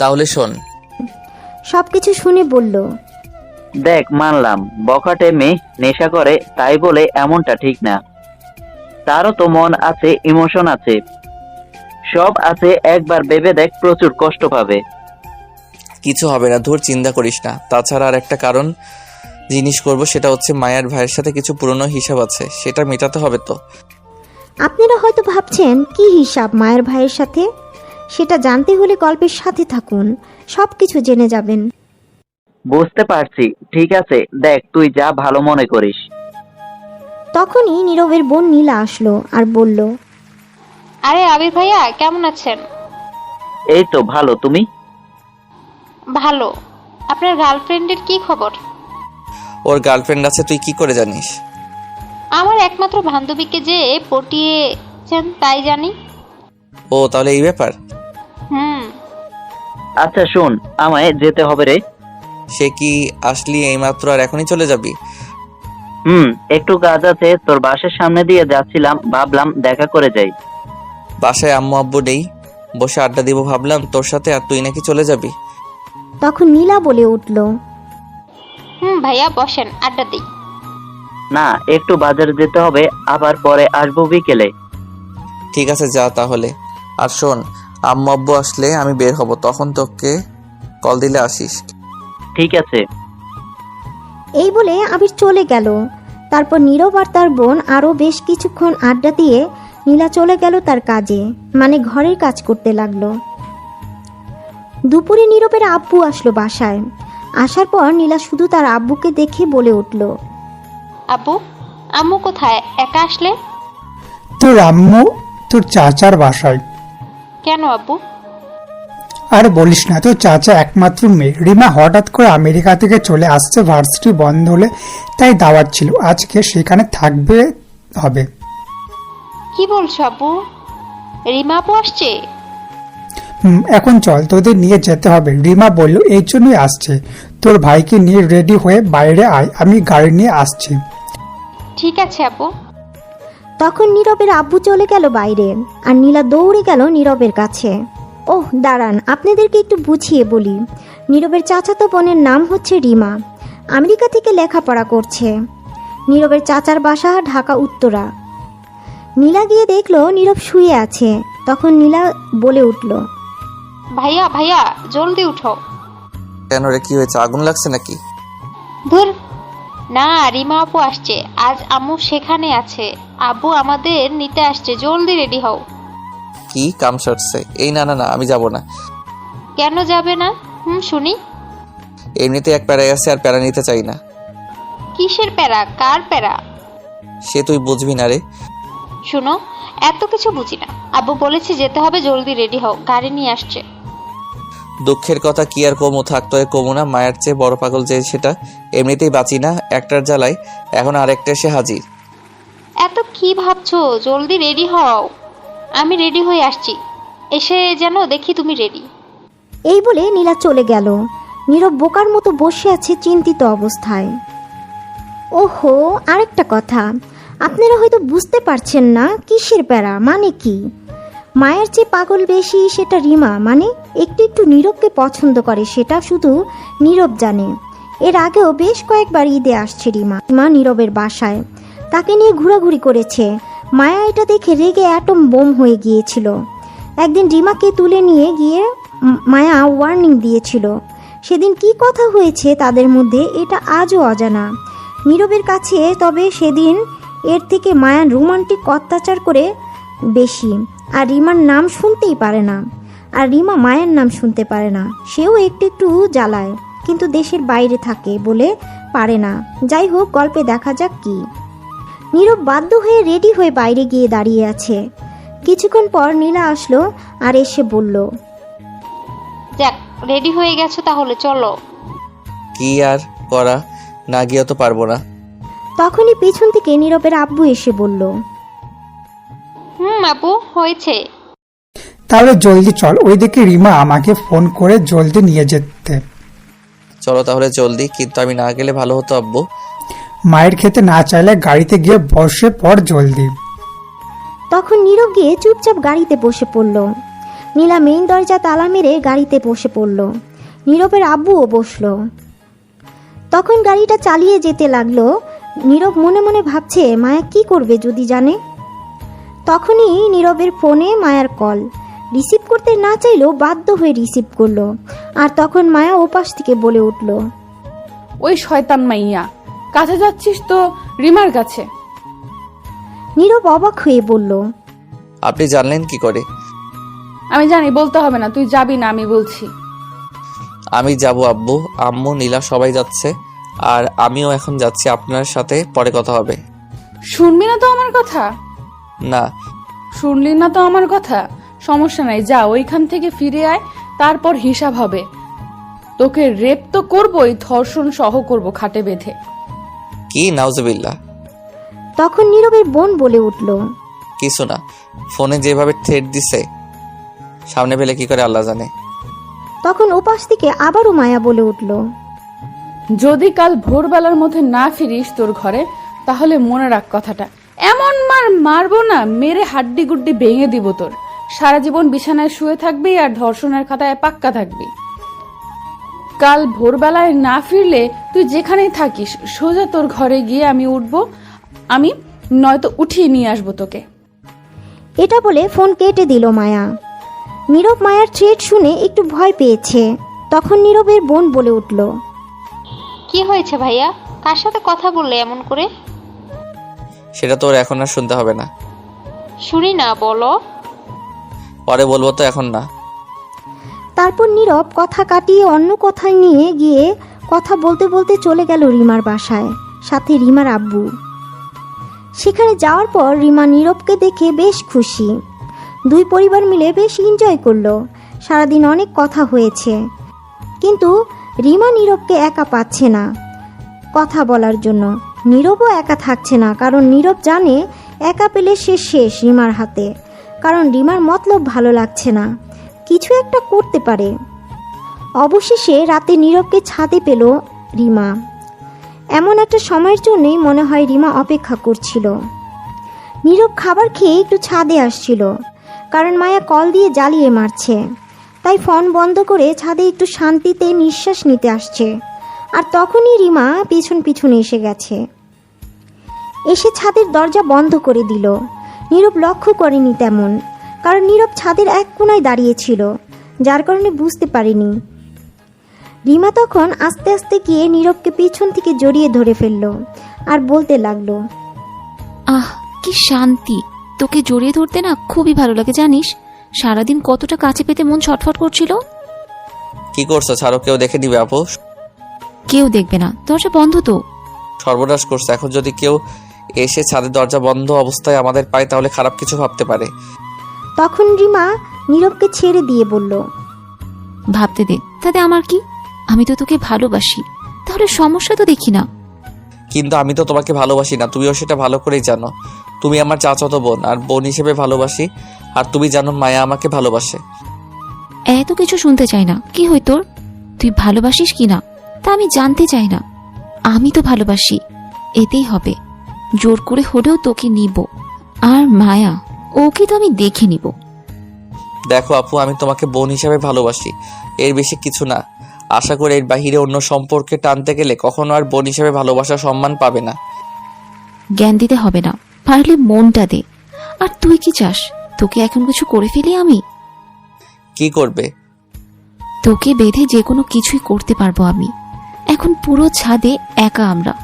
তাহলে শোন। সবকিছু শুনে বলল, দেখ মানলাম বখাটে মেয়ে নেশা করে, তাই বলে এমনটা ঠিক না। তারও তো মন আছে, ইমোশন আছে, সব আছে, একবার ভেবে দেখ, প্রচুর কষ্ট পাবে। কিছু হবে না, ধুর চিন্তা করিস না। তাছাড়া আর একটা কারণ জিনিস করব, সেটা হচ্ছে মায়ের ভাইয়ের সাথে কিছু পুরনো হিসাব আছে, সেটা মেটাতে হবে তো। আপনারা হয়তো ভাবছেন কি হিসাব মায়ের ভাইয়ের সাথে? সেটা জানতে হলে গল্পের সাথে থাকুন, সব কিছু জেনে যাবেন। বুঝতে পারছি, ঠিক আছে, দেখ তুই যা ভালো মনে করিস। তখনই নীরবের বোন নীলা আসলো আর বলল, আরে আবির ভাইয়া, কেমন আছেন? এই তো ভালো, তুমি? ভালো। আপনার গার্লফ্রেন্ডের কি খবর? ওর গার্লফ্রেন্ড আছে, তুই কি করে জানিস? আমার একমাত্র বান্ধবীকে যে পটিয়েছেন তাই জানি। ও তাহলে এই ব্যাপার। আচ্ছা শোন, আমায় যেতে হবে রে। সে কি আসলি এইমাত্র আর এখনই চলে যাবি? একটু কাজ আছে, তোর বাসার সামনে দিয়ে যাচ্ছিলাম, ভাবলাম দেখা করে যাই। বাসায় আম্মু আব্বু নেই, বসে আড্ডা দিব ভাবলাম তোর সাথে, আর তুই নাকি চলে যাবি। তখন নীলা বলে উঠল, ভাইয়া বসেন, আড্ডা দিই। না, একটু বাজারে যেতে হবে, আবার পরে আসবো বিকেলে। ঠিক আছে, যা তাহলে। আর শোন, আম্মু আব্বু আসলে আমি বের হব, তখন তোকে কল দিলে আসিস। ঠিক আছে। এই বলে আবির চলে গেল। তারপর নীরব আর তার বোন আরও বেশ কিছুক্ষণ আড্ডা দিয়ে নীলা চলে গেল তার কাজে, মানে ঘরের কাজ করতে লাগলো। দুপুরে নীরবের আব্বু আসলো বাসায়। আসার পর নীলা শুধু তার আব্বুকে দেখে বলে উঠল, আব্বু, আম্মু কোথায়? একা আসলে? তোর আম্মু তোর চাচার বাসায়। কেন আব্বু? আর বলিস না, তোর চাচা একমাত্র মেয়ে রিমা হঠাৎ করে আমেরিকা থেকে চলে আসছে, ভার্সিটি বন্ধ হলে তাই দাওয়াত ছিল, আজকে সেখানে থাকবে হবে। কি বলছো আব্বু? রিমা আপু আসছে? এখন চল, তোদের নিয়ে যেতে হবে। রিমা বলল এই জন্যই আসছে। তোর ভাইকে নিয়ে রেডি হয়ে বাইরে আয়, আমি গাড়ি নিয়ে আসছি। ঠিক আছে আব্বু। তখন নীরবের আব্বু চলে গেল বাইরে, আর নীলা দৌড়ে গেল নীরবের কাছে। ওহ দাঁড়ান, আপনাদেরকে একটু বুঝিয়ে বলি। নীরবের চাচাতো বোনের নাম হচ্ছে রিমা, আমেরিকা থেকে লেখাপড়া করছে। নীরবের চাচার বাসা ঢাকা উত্তরা। নীলা গিয়ে দেখলো নীরব শুয়ে আছে। তখন নীলা বলে উঠল, ভাইয়া ভাইয়া, জলদি উঠো। কেন রে, কি হয়েছে? আগুন লাগছে নাকি? ধুর, না, রিমা আপু আসছে। আজ আম্মু সেখানে আছে। আব্বু আমাদের নিতে আসছে, জলদি রেডি হও। কি কাম সারছে? এই না না না, আমি যাব না। কেন যাবে না? শুনি। এমনিতে এক প্যারায় আছে, আর প্যারা নিতে চাই না। কিসের প্যারা? কার প্যারা? সে তুই বুঝবি না রে। শুনো, এত কিছু বুঝি না। আব্বু বলেছে যেতে হবে, জলদি রেডি হও, গাড়ি নিয়ে আসছে। দুঃখের কথা কি আর কমু, থাকতো কমু না। মায়ের চেয়ে বড় পাগল যে সেটা, এমনিতেই বাঁচি না, একটার জ্বালায় এখন আরেকটা এসে হাজির। এত কি ভাবছো? জলদি রেডি হও। আমি রেডি হয়ে আসছি, এসে যেন দেখি তুমি রেডি। এই বলে নীলা চলে গেল। নীরব বোকার মতো বসে আছে চিন্তিত অবস্থায়। ওহো, আরেকটা কথা, আপনারা হয়তো বুঝতে পারছেন না কিসের প্যারা, মানে কি। মায়ের চেয়ে পাগল বেশি সেটা রিমা, মানে একটু একটু নীরবকে পছন্দ করে, সেটা শুধু নীরব জানে। এর আগেও বেশ কয়েকবার ঈদে আসছে রিমা নীরবের বাসায়, তাকে নিয়ে ঘোরাঘুরি করেছে। মায়া এটা দেখে রেগে অ্যাটম বোম হয়ে গিয়েছিল। একদিন রিমাকে তুলে নিয়ে গিয়ে মায়া ওয়ার্নিং দিয়েছিল। সেদিন কি কথা হয়েছে তাদের মধ্যে এটা আজও অজানা নীরবের কাছে। তবে সেদিন এর থেকে মায়ার রোমান্টিক অত্যাচার করে বেশি। আর রিমার নাম শুনতেই পারে না, আর রিমা মায়ের নাম শুনতে পারে না। সেও একটু একটু জ্বালায়, কিন্তু দেশের বাইরে থাকে বলে পারে না। যাই হোক, গল্পে দেখা যাক কি। নীরব বাধ্য হয়ে রেডি হয়ে বাইরে গিয়ে দাঁড়িয়ে আছে। কিছুক্ষণ পর নীলা আসলো আর এসে বলল, যাক, রেডি হয়ে গেছো তাহলে চলো। কি আর করা, না গিয়ে তো পারবো না। তখনই পিছন থেকে নীরবের আব্বু এসে বলল, আপু, হয়েছে। তাহলে জলদি চল, ওইদিকে রিমা আমাকে ফোন করে জলদি নিয়ে যেতে। চলো তাহলে জলদি, কিন্তু আমি না গেলে ভালো হতো আব্বু। মায়ের খেতে না চাইলে গাড়িতে গিয়ে বসে পড় জলদি। তখন নীরব গিয়ে চুপচাপ গাড়িতে বসে পড়ল। নীলা মেইন দরজা তালা মেরে গাড়িতে বসে পড়ল। নীরবের আব্বুও বসলো। তখন গাড়িটা চালিয়ে যেতে লাগলো। নীরব মনে মনে ভাবছে মায়া কি করবে যদি জানে। তখনই নীরবের ফোনে মায়ার কল। রিসিভ করতে না চাইলেও বাধ্য হয়ে রিসিভ করলো। আর তখন মায়া ওপাশ থেকে বলে উঠল, ওই শয়তান মাইয়া, কাছে যাচ্ছিস তো রিমার কাছে? নীরব অবাক হয়ে বলল, আপনি জানলেন কি করে? আমি জানি, বলতে হবে না, তুই যাবি না আমি বলছি। আমি যাব আব্বু, আম্মু, নীলা সবাই যাচ্ছে, আর আমিও এখন যাচ্ছি। আপনার সাথে পরে কথা হবে। শুনবি না তো আমার কথা? না। শুনলি না তো আমার কথা? সমস্যা নাই, যা ওইখান থেকে ফিরে আয়, তারপর হিসাব হবে। তোকে রেপ তো করবই, ধর্ষণ সহ করব খাটে বেঁধে। কি? নাউজুবিল্লাহ। তখন নীরবের বোন বলে উঠল, কিছু না, ফোনে যেভাবে থ্রেট দিছে, সামনে পেলে কি করে আল্লাহ জানে। তখন ওপাশ থেকে আবারও মায়া বলে উঠল, যদি কাল ভোরবেলার মধ্যে না ফিরিস তোর ঘরে, তাহলে মনে রাখ কথাটা, এমন মারবো না, মেরে হাড্ডি গুড্ডি ভেঙে দিব তোর। সারা জীবন বিছানায় শুয়ে থাকবি আর ধর্ষণের খাতায় পাক্কা থাকবি। কাল ভোরবেলায় না ফিরলে তুই যেখানেই থাকিস সোজা তোর ঘরে গিয়ে আমি উঠবো, আমি, নয়তো উঠিয়ে নিয়ে আসবো তোকে। এটা বলে ফোন কেটে দিল মায়া। নীরব মায়ার থ্রেট শুনে একটু ভয় পেয়েছে। তখন নীরবের বোন বলে উঠল, কি হয়েছে ভাইয়া? কার সাথে কথা বললে এমন করে? সেটা তোর এখন আর শুনতে হবে না। শুনি না, বলো। পরে বলবো তো, এখন না। তারপর নীরব কথা কাটিয়ে অন্য কথায় নিয়ে গিয়ে কথা বলতে বলতে চলে গেল রিমার বাসায়, সাথে রিমার আব্বু। সেখানে যাওয়ার পর রিমা নীরবকে দেখে বেশ খুশি। দুই পরিবার মিলে বেশ এনজয় করলো। সারাদিন অনেক কথা হয়েছে, কিন্তু রিমা নীরবকে একা পাচ্ছে না কথা বলার জন্য। নীরবও একা থাকছে না, কারণ নীরব জানে একা পেলে সে শেষ রিমার হাতে। কারণ রিমার মতলব ভালো লাগছে না, কিছু একটা করতে পারে। অবশেষে রাতে নীরবকে ছাদে পেল রিমা। এমন একটা সময়ের জন্যই মনে হয় রিমা অপেক্ষা করছিল। নীরব খাবার খেয়ে একটু ছাদে আসছিল, কারণ মায়া কল দিয়ে জ্বালিয়ে মারছে। তাই ফোন বন্ধ করে ছাদে একটু শান্তিতে নিঃশ্বাস নিতে আসছে। আর তখনই রিমা পিছন পিছন এসে গেছে, এসে ছাদের দরজা বন্ধ করে দিল। নীরব লক্ষ্য করেনি তেমন, কারণ নীরব ছাদের এক কোণায় দাঁড়িয়েছিল, যার কারণে বুঝতে পারেনি। রিমা তখন আস্তে আস্তে গিয়ে নীরবকে পিছন থেকে জড়িয়ে ধরে ফেলল আর বলতে লাগলো, আহ কি শান্তি, তোকে জড়িয়ে ধরতে না খুবই ভালো লাগে জানিস। সারাদিন কতটা কাছে পেতে মন ছটফট করছিল। কি করছো? ছাড়ো, কেউ দেখে দিবে আপু। কেউ দেখবে না, দরজা বন্ধ তো। সর্বনাশ করছে। এখন যদি কেউ এসে ছাদের দরজা বন্ধ অবস্থায় আমাদের পায়, তাহলে খারাপ কিছু ভাবতে পারে। তখন রিমা নীরবকে ছেড়ে দিয়ে বলল, ভাবতে দে, তাতে আমার কি? আমি তো তোকে ভালোবাসি, তাহলে সমস্যা তো দেখি না। কিন্তু আমি তো তোমাকে ভালোবাসি না, তুমিও সেটা ভালো করেই জানো। তুমি আমার চাচাতো বোন, আর বোন হিসেবে ভালোবাসি। আর তুমি জানো মায়া আমাকে ভালোবাসে। এত কিছু শুনতে চাই না। কি হই তোর? তুই ভালোবাসিস কি না তা আমি জানতে চাই না। আমি তো ভালোবাসি, এতেই হবে। জোর করে হলেও তোকে নিব। আর মায়া, ওকে তো আমি দেখে নিব। দেখো আপু, আমি তোমাকে বোন হিসেবে ভালোবাসি, এর বেশি কিছু না। আশা করি এর বাহিরে অন্য সম্পর্কে টানতে গেলে কখনো আর বোন হিসেবে ভালোবাসার সম্মান পাবে না। জ্ঞান দিতে হবে না, পারলে মনটা দে। আর তুই কি চাস তোকে এখন কিছু করে ফেলি আমি? কি করবে? তোকে বেঁধে যে কোনো কিছুই করতে পারবো আমি। এখন পুরো ছাদে একা আমরা,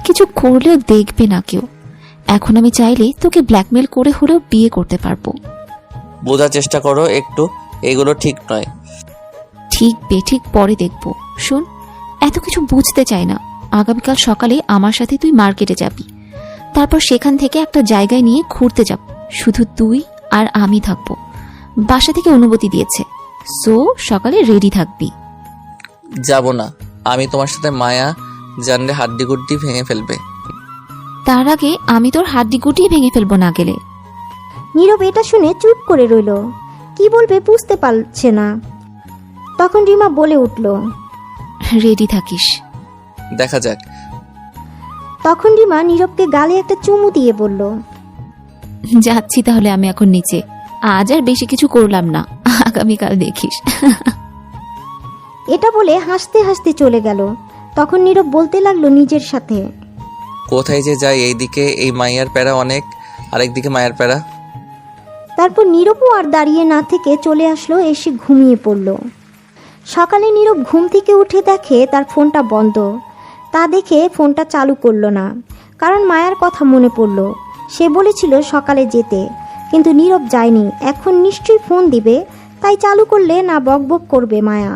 কিছু করলেও দেখবে না কেউ। এখন আমি চাইলে তোকে ব্ল্যাকমেল করে হলেও বিয়ে করতে পারবো। বোঝার চেষ্টা করো একটু, এগুলো ঠিক নয়। ঠিক বেঠিক পরে দেখবো। শোন, এত কিছু বুঝতে চাই না। আগামীকাল সকালে আমার সাথে তুই মার্কেটে যাবি। তারপর সেখান থেকে একটা জায়গায় নিয়ে ঘুরতে যাব। শুধু তুই আর আমি থাকবো। বাসা থেকে অনুমতি দিয়েছে, সো সকালে রেডি থাকবি। যাব না, আমি তোমার সাথে মায়া জানলে হাড্ডি গুড্ডি ভেঙে ফেলবে। তার আগে আমি তোর হাড্ডি গুটিয়ে ভেঙে ফেলবো না গেলে। নীরব এটা শুনে চুপ করে রইল, কি বলবে বুঝতে পারছে না। তখন রিমা বলে উঠল, রেডি থাকিস। দেখা যাক। তখন রিমা নীরবকে গালে একটা চুমু দিয়ে বলল, যাচ্ছি তাহলে আমি এখন নিচে। আজ আর বেশি কিছু করলাম না, আগামীকাল দেখিস। এটা বলে হাসতে হাসতে চলে গেল। তখন নীরব বলতে লাগলো নিজের সাথে, কোথায় যে যাই, এইদিকে এই মায়ের প্যারা অনেক, আরেকদিকে মায়ের প্যারা। তারপর নীরবও আর দাঁড়িয়ে না থেকে চলে আসলো, এসে ঘুমিয়ে পড়ল। সকালে নীরব ঘুম থেকে উঠে দেখে তার ফোনটা বন্ধ। তা দেখে ফোনটা চালু করলো না, কারণ মায়ার কথা মনে পড়ল। সে বলেছিল সকালে যেতে, কিন্তু নীরব যায়নি। এখন নিশ্চয়ই ফোন দিবে, তাই চালু করলে না বকবক করবে মায়া।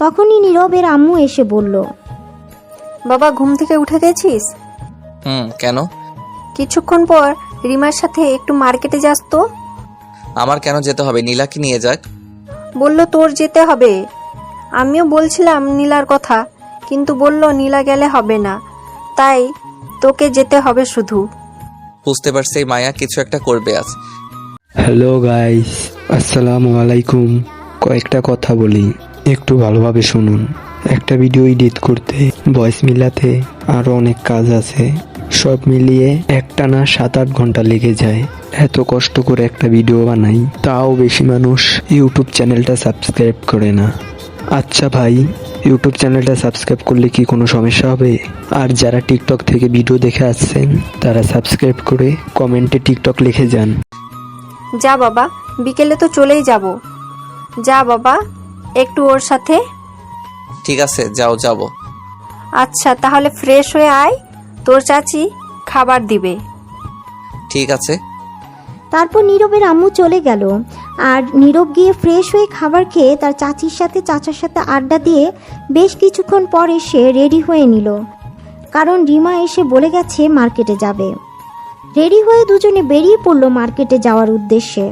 তখনই নীরবের আম্মু এসে বলল, বাবা ঘুম থেকে উঠে গেছিস? কেন? কিছুক্ষণ পর রিমার সাথে একটু মার্কেটে যাস তো। আমার কেন যেতে হবে? নীলাকে নিয়ে যাক। বললো তোর যেতে হবে। আমিও বলছিলাম নীলার কথা, কিন্তু বলল নীলা গেলে হবে না, তাই তোকে যেতে হবে শুধু। বুঝতে পারছি এই মায়া কিছু একটা করবে আজ। হ্যালো গাইস, আসসালামু আলাইকুম। কয়েকটা কথা বলি, একটু ভালোভাবে শুনুন। একটা ভিডিও এডিট করতে, ভয়েস মিলাতে আরো অনেক কাজ আছে। সব মিলিয়ে একটানা 7-8 ঘন্টা লেগে যায়। এত কষ্ট করে একটা ভিডিও বানাই, তাও বেশি মানুষ ইউটিউব চ্যানেলটা সাবস্ক্রাইব করে না। আচ্ছা ভাই, ইউটিউব চ্যানেলটা সাবস্ক্রাইব করলে কি কোনো সমস্যা হবে? আর যারা টিকটক থেকে ভিডিও দেখে আসছেন তারা সাবস্ক্রাইব করে কমেন্টে টিকটক লিখে যান। যা বাবা, বিকেলে তো চলেই যাব। যা বাবা, একটু ওর সাথে। ঠিক আছে, যাও, যাব। আচ্ছা তাহলে ফ্রেশ হয়ে আয়, তোর চাচি খাবার দিবে। ঠিক আছে। তারপর নীরবের আম্মু চলে গেল, আর নীরব গিয়ে ফ্রেশ হয়ে খাবার খেয়ে তার চাচির সাথে চাচার সাথে আড্ডা দিয়ে বেশ কিছুক্ষণ পর এসে রেডি হয়ে নিল, কারণ রিমা এসে বলে গেছে মার্কেটে যাবে। রেডি হয়ে দুজনে বেরিয়ে পড়ল মার্কেটে যাওয়ার উদ্দেশ্যে।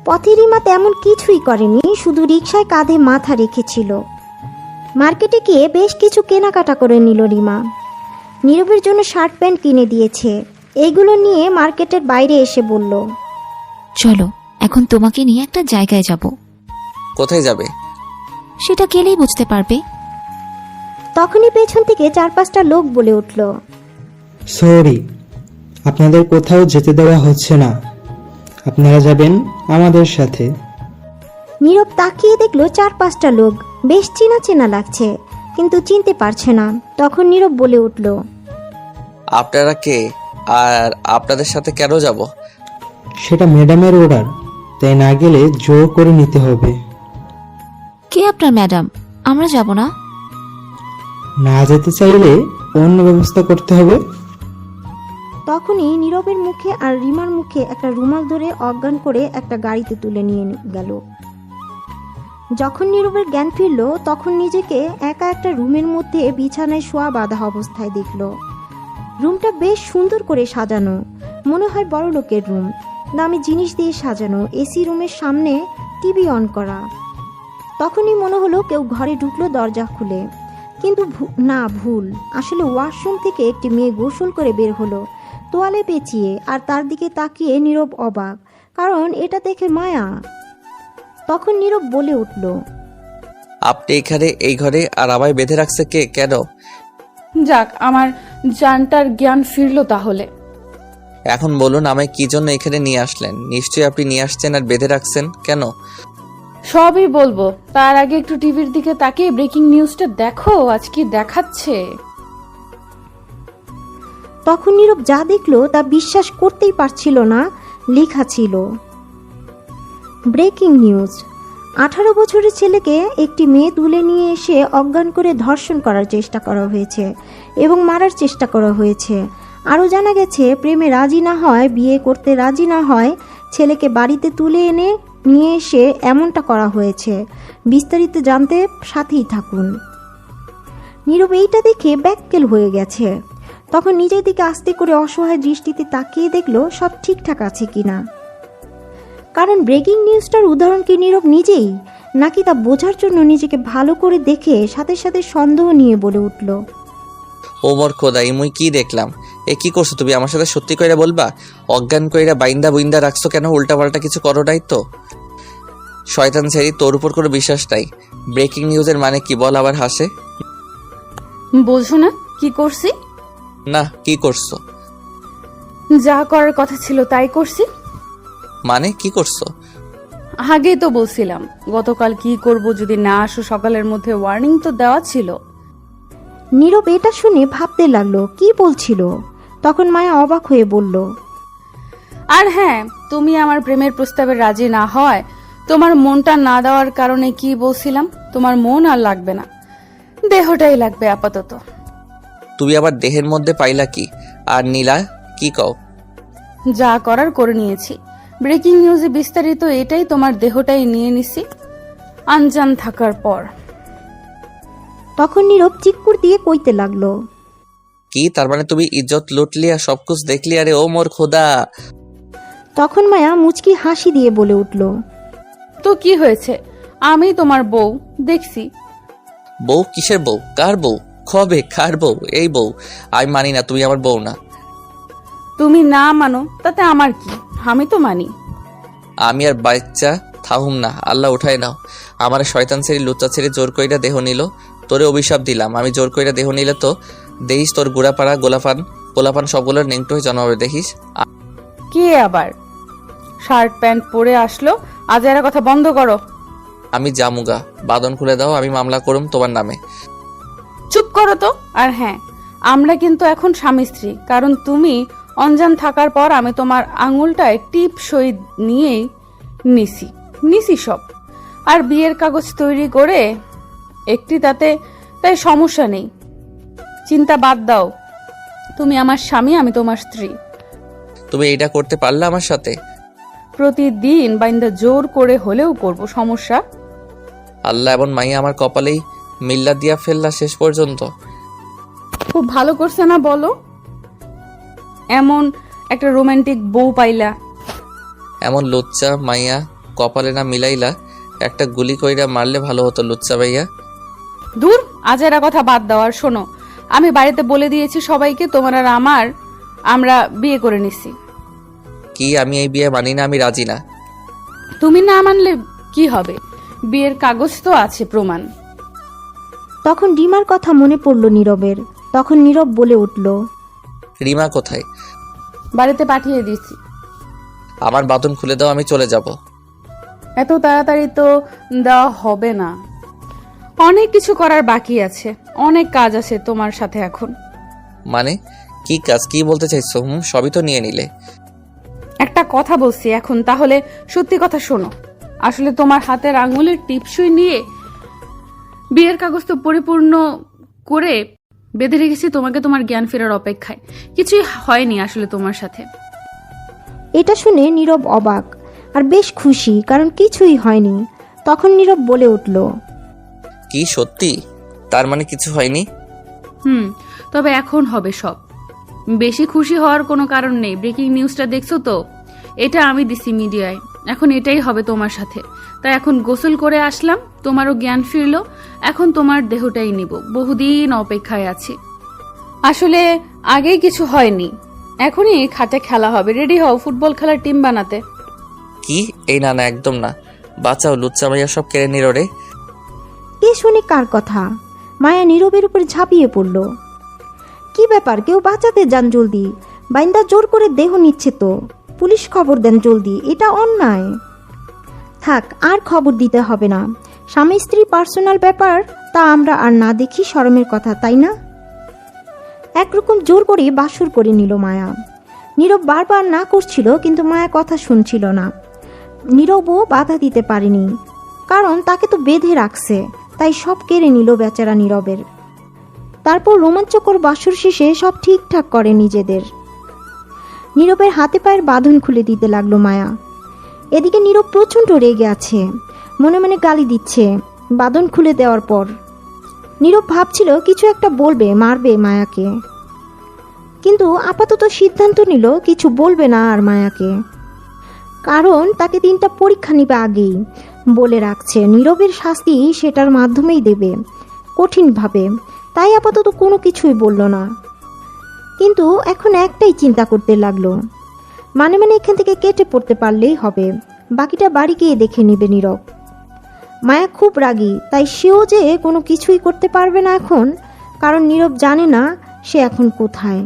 পথে রিমা তেমন কিছুই করেনি, শুধু রিকশায় কাঁধে মাথা রেখেছিল। মার্কেটে গিয়ে বেশ কিছু কেনাকাটা করে নিল রিমা। নীরবের জন্য শার্ট প্যান্ট কিনে দিয়েছে। এইগুলো নিয়ে মার্কেটের বাইরে এসে বলল, চলো এখন তোমাকে নিয়ে একটা জায়গায় যাব। কোথায় যাবে? সেটা গেলেই বুঝতে পারবে। তখনই পেছন থেকে 4-5টা লোক বলে উঠল, সরি, আপনাদের কোথাও যেতে দেওয়া হচ্ছে না, আপনারা যাবেন আমাদের সাথে। নীরব তাকিয়ে দেখলো 4-5টা লোক, বেশ চেনা চেনা লাগছে, কিন্তু চিনতে পারছে না। তখন নীরব বলে উঠল, আপনারা কে? আর আপনাদের সাথে কেন যাব? সেটা ম্যাডামের অর্ডার, তাই না গেলে জোর করে নিতে হবে। কে আপনার ম্যাডাম? আমরা যাব না। না যেতে চাইলে অন্য ব্যবস্থা করতে হবে। তখনই নীরবের মুখে আর রিমার মুখে একটা রুমাল ধরে অজ্ঞান করে একটা গাড়িতে তুলে নিয়ে গেল। যখন নীরবের জ্ঞান ফিরল, তখন নিজেকে একা একটা রুমের মধ্যে বিছানায় শোয়া বাঁধা অবস্থায় দেখল। রুমটা বেশ সুন্দর করে সাজানো, মনে হয় বড় লোকের রুম। দামি জিনিস দিয়ে সাজানো, এসি রুমের সামনে টিভি অন করা। তখনই মনে হলো কেউ ঘরে ঢুকলো দরজা খুলে, কিন্তু না, ভুল। আসলে ওয়াশরুম থেকে একটি মেয়ে গোসল করে বের হলো, তোয়ালে পেঁচিয়ে, আর তার দিকে তাকিয়ে নীরব অবাক, কারণ এটা দেখে মায়া। তখন নীরব বলে উঠল, আপনি এখানে এই ঘরে, আর আমায় বেঁধে রাখছে কে? কেন? যাক, আমার জানটার জ্ঞান ফিরলো তাহলে। এখন বলুন, আমায় কি জন্য এখানে নিয়ে আসলেন? নিশ্চয়ই আপনি নিয়ে আসছেন আর বেঁধে রাখছেন। কেন? সবই বলবো, তার আগে একটু টিভির দিকে তাকিয়ে ব্রেকিং নিউজটা দেখো, আজ কি দেখাচ্ছে। তখন নীরব যা দেখলো তা বিশ্বাস করতেই পারছিল না। লেখা ছিল, ব্রেকিং নিউজ, 18 বছরের ছেলেকে একটি মেয়ে তুলে নিয়ে এসে অজ্ঞান করে ধর্ষণ করার চেষ্টা করা হয়েছে এবং মারার চেষ্টা করা হয়েছে। আরও জানা গেছে, প্রেমে রাজি না হয়, বিয়ে করতে রাজি না হয়, ছেলেকে বাড়িতে তুলে এনে নিয়ে এসে এমনটা করা হয়েছে। বিস্তারিত জানতে সাথেই থাকুন। নীরব এইটা দেখে ব্যাককেল হয়ে গেছে। তখন নিজের দিকে আস্তে করে অসহায় দৃষ্টিতে তাকিয়ে দেখলো সব ঠিকঠাক আছে কিনা। কারণ ব্রেকিং নিউজটার উদাহরণ কি নীরব নিজেই, নাকি তা বোঝার জন্য নিজেকে ভালো করে দেখে সাথে সাথে সন্দেহ নিয়ে বলে উঠল, ওমর খোদা, মুই কি দেখলাম? এ কি করছো তুমি? আমার সাথে সত্যি কইরা বলবা? অজ্ঞান কইরা বাইন্দা বুইন্দা রাখছো কেন? উল্টাপাল্টা কিছু করো নাই তো? শয়তান ছেড়ি, তোর উপর কোনো বিশ্বাস নাই। ব্রেকিং নিউজের মানে কি বল? আবার হাসে। বলছো না কি করছি? না, কি করছো? যা করার কথা ছিল তাই করছি। মানে কি করছো? আগেই তো বলছিলাম, গতকাল কি করব যদি না আসো সকালের মধ্যে, ওয়ার্নিং তো দেওয়া ছিল। নীরব এটা শুনে ভাবতে লাগলো কি বলছিল। তখন মায়া অবাক হয়ে বলল, আর হ্যাঁ, তুমি আমার প্রেমের প্রস্তাবে রাজি না হয়, তোমার মনটা না দেওয়ার কারণে কি বলছিলাম, তোমার মন আর লাগবে না, দেহটাই লাগবে আপাতত। তুমি আবার দেহের মধ্যে পাইলা কি? আর নীলা কি কও? যা করার করে নিয়েছি। ব্রেকিং নিউজে বিস্তারিত এটাই, তোমার দেহটাই নিয়ে নিছি আনজান থাকার পর। তখন নীরব চিৎকুর দিয়ে কইতে লাগলো, কি তার মানে তুমি ইজ্জত লুটলি আর সবকুছ দেখলি? আরে ও মোর খোদা! তখন মায়া মুচকি হাসি দিয়ে বলে উঠল, তো কি হয়েছে, আমি তোমার বউ, দেখছি। বউ? কিসের বউ? কার বউ? কবে? কার বউ? এই বউ? আমি মানি না, তুমি আমার বউ না। তুমি না মানো তাতে আমার কি, আমি তো মানি। আমি আর বাচ্চা থাহুম না, আল্লাহ উঠায় নাও। আমার শয়তান ছেড়ে লুচ্চা ছেড়ে জোর কইরা দেহ নিল। তোরে অভিশাপ দিলাম, আমি জোর কইরা দেহ নিলে তো দেখিস তোর গুড়াপাড়া গোলাপান সবগুলোর নেংটো হয়ে জন্মাবে, দেখিস। কে আবার শার্ট প্যান্ট পরে আসলো? আজ এর কথা বন্ধ করো। আমি জামুগা, বাঁধন খুলে দাও, আমি মামলা করুম তোমার নামে। চুপ করো তো। আর হ্যাঁ, আমরা কিন্তু এখন স্বামী স্ত্রী, কারণ তুমি অনজান থাকার পর আমি তোমার আঙুলটায় টিপ সই নিয়েই নিছি সব। আর বিয়ের কাগজ তৈরি করে একটি তাই সমস্যা নেই। চিন্তা বাদ দাও, তুমি আমার স্বামী, আমি তোমার স্ত্রী। তুমি এইটা করতে পারলে আমার সাথে? প্রতিদিন বাইন্দা জোর করে হলেও করব, সমস্যা? আল্লাহ এমন মাইয়া আমার কপালেই মিল্লা দিয়া ফেললা শেষ পর্যন্ত। খুব ভালো করছে না বলো, এমন একটা রোমান্টিক বউ পাইলা। এমন লুচ্চা মাইয়া কপালে না মিলাইলা, একটা গুলি কইরা মারলে ভালো হতো লুচ্চা ভাইয়া। দূর, আজেরা কথা বাদ দাও। আর শোনো, আমি বাড়িতে বলে দিয়েছি সবাইকে তোমার আর আমরা বিয়ে করে নিছি। কি আমি এই বিয়ে মানি না, আমি রাজি না। তুমি না মানলে কি হবে, বিয়ের কাগজ তো আছে, প্রমাণ। তখন রিমার কথা মনে পড়ল নীরবের। তখন নীরব বলে উঠল, রিমা কোথায়? বাড়িতে পাঠিয়ে দিছি। আমার বাঁধন খুলে দাও, আমি চলে যাব। এত তাড়াতাড়ি তো দেওয়া হবে না, অনেক কিছু করার বাকি আছে, অনেক কাজ আছে তোমার সাথে এখন। মানে কি কাজ, কি বলতে চাইছো? সবই তো নিয়ে নিলে। একটা কথা বলছি এখন, তাহলে সত্যি কথা শোনো। আসলে তোমার হাতের আঙুলের টিপসই নিয়ে বিয়ের কাগজ তো পরিপূর্ণ করে বেঁধে রেখেছি তোমাকে তোমার জ্ঞান ফেরার অপেক্ষায়। কিছুই হয়নি আসলে তোমার সাথে। এটা শুনে নীরব অবাক আর বেশ খুশি, কারণ কিছুই হয়নি। তখন নীরব বলে উঠল, কি সত্যি? তার মানে কিছু হয়নি? তবে এখন হবে সব। বেশি খুশি হওয়ার কোনো কারণ নেই। ব্রেকিং নিউজটা দেখছো তো, এটা আমি দিছি মিডিয়ায়। এখন এটাই হবে তোমার সাথে। তাই এখন গোসল করে আসলাম, তোমারও জ্ঞান ফিরলো। এখন তোমার দেহটাই নিব, বহুদিন অপেক্ষায় আছি। আসলে আগেই কিছু হয়নি, এখনই খাটে খেলা হবে। রেডি হও ফুটবল খেলার টিম বানাতে। কি? এই না না, একদম না, বাঁচাও, লুচ্চা ভাইয়া সব কেড়ে নিল রে। এ শুনে কার কথা? মায়া নীরবের উপর ঝাঁপিয়ে পড়ল। কি ব্যাপার, কেউ বাঁচাতে যান জলদি, বাইন্দা জোর করে দেহ নিচ্ছে তো। পুলিশ খবর দেন জলদি, এটা অন্যায়। থাক, আর খবর দিতে হবে না। স্বামী স্ত্রী পার্সোনাল ব্যাপার, তা আমরা আর না দেখি শরমের কথা, তাই না? একরকম জোর করে বাসুর করে নিল মায়া। নীরব বারবার না করছিল, কিন্তু মায়া কথা শুনছিল না। নীরবও বাধা দিতে পারেনি, কারণ তাকে তো বেঁধে রাখছে, তাই সব কেড়ে নিল বেচারা নীরবের। তারপর রোমাঞ্চকর বাসর শেষে সব ঠিকঠাক করে নিজেদের। নীরবের হাতে পায়ের বাঁধন খুলে দিতে লাগলো মায়া। এদিকে নীরব প্রচণ্ড রেগে আছে, মনে মনে গালি দিচ্ছে বাঁধন খুলে দেওয়ার পর। নীরব ভাবছিল কিছু একটা বলবে, মারবে মায়াকে, কিন্তু আপাতত সিদ্ধান্ত নিল কিছু বলবে না আর মায়াকে, কারণ তাকে 3টা পরীক্ষা নিবে আগেই বলে রাখছে। নীরবের শাস্তি সেটার মাধ্যমেই দেবে, কঠিনভাবে। তাই আপাতত কোনো কিছুই বলল না। কিন্তু এখন একটাই চিন্তা করতে লাগলো, মানে এখান থেকে কেটে পড়তে পারলেই হবে, বাকিটা বাড়ি গিয়ে দেখে নিবে নীরব। মায়া খুব রাগী, তাই সেও যে কোনো কিছুই করতে পারবে না এখন, কারণ নীরব জানে না সে এখন কোথায়।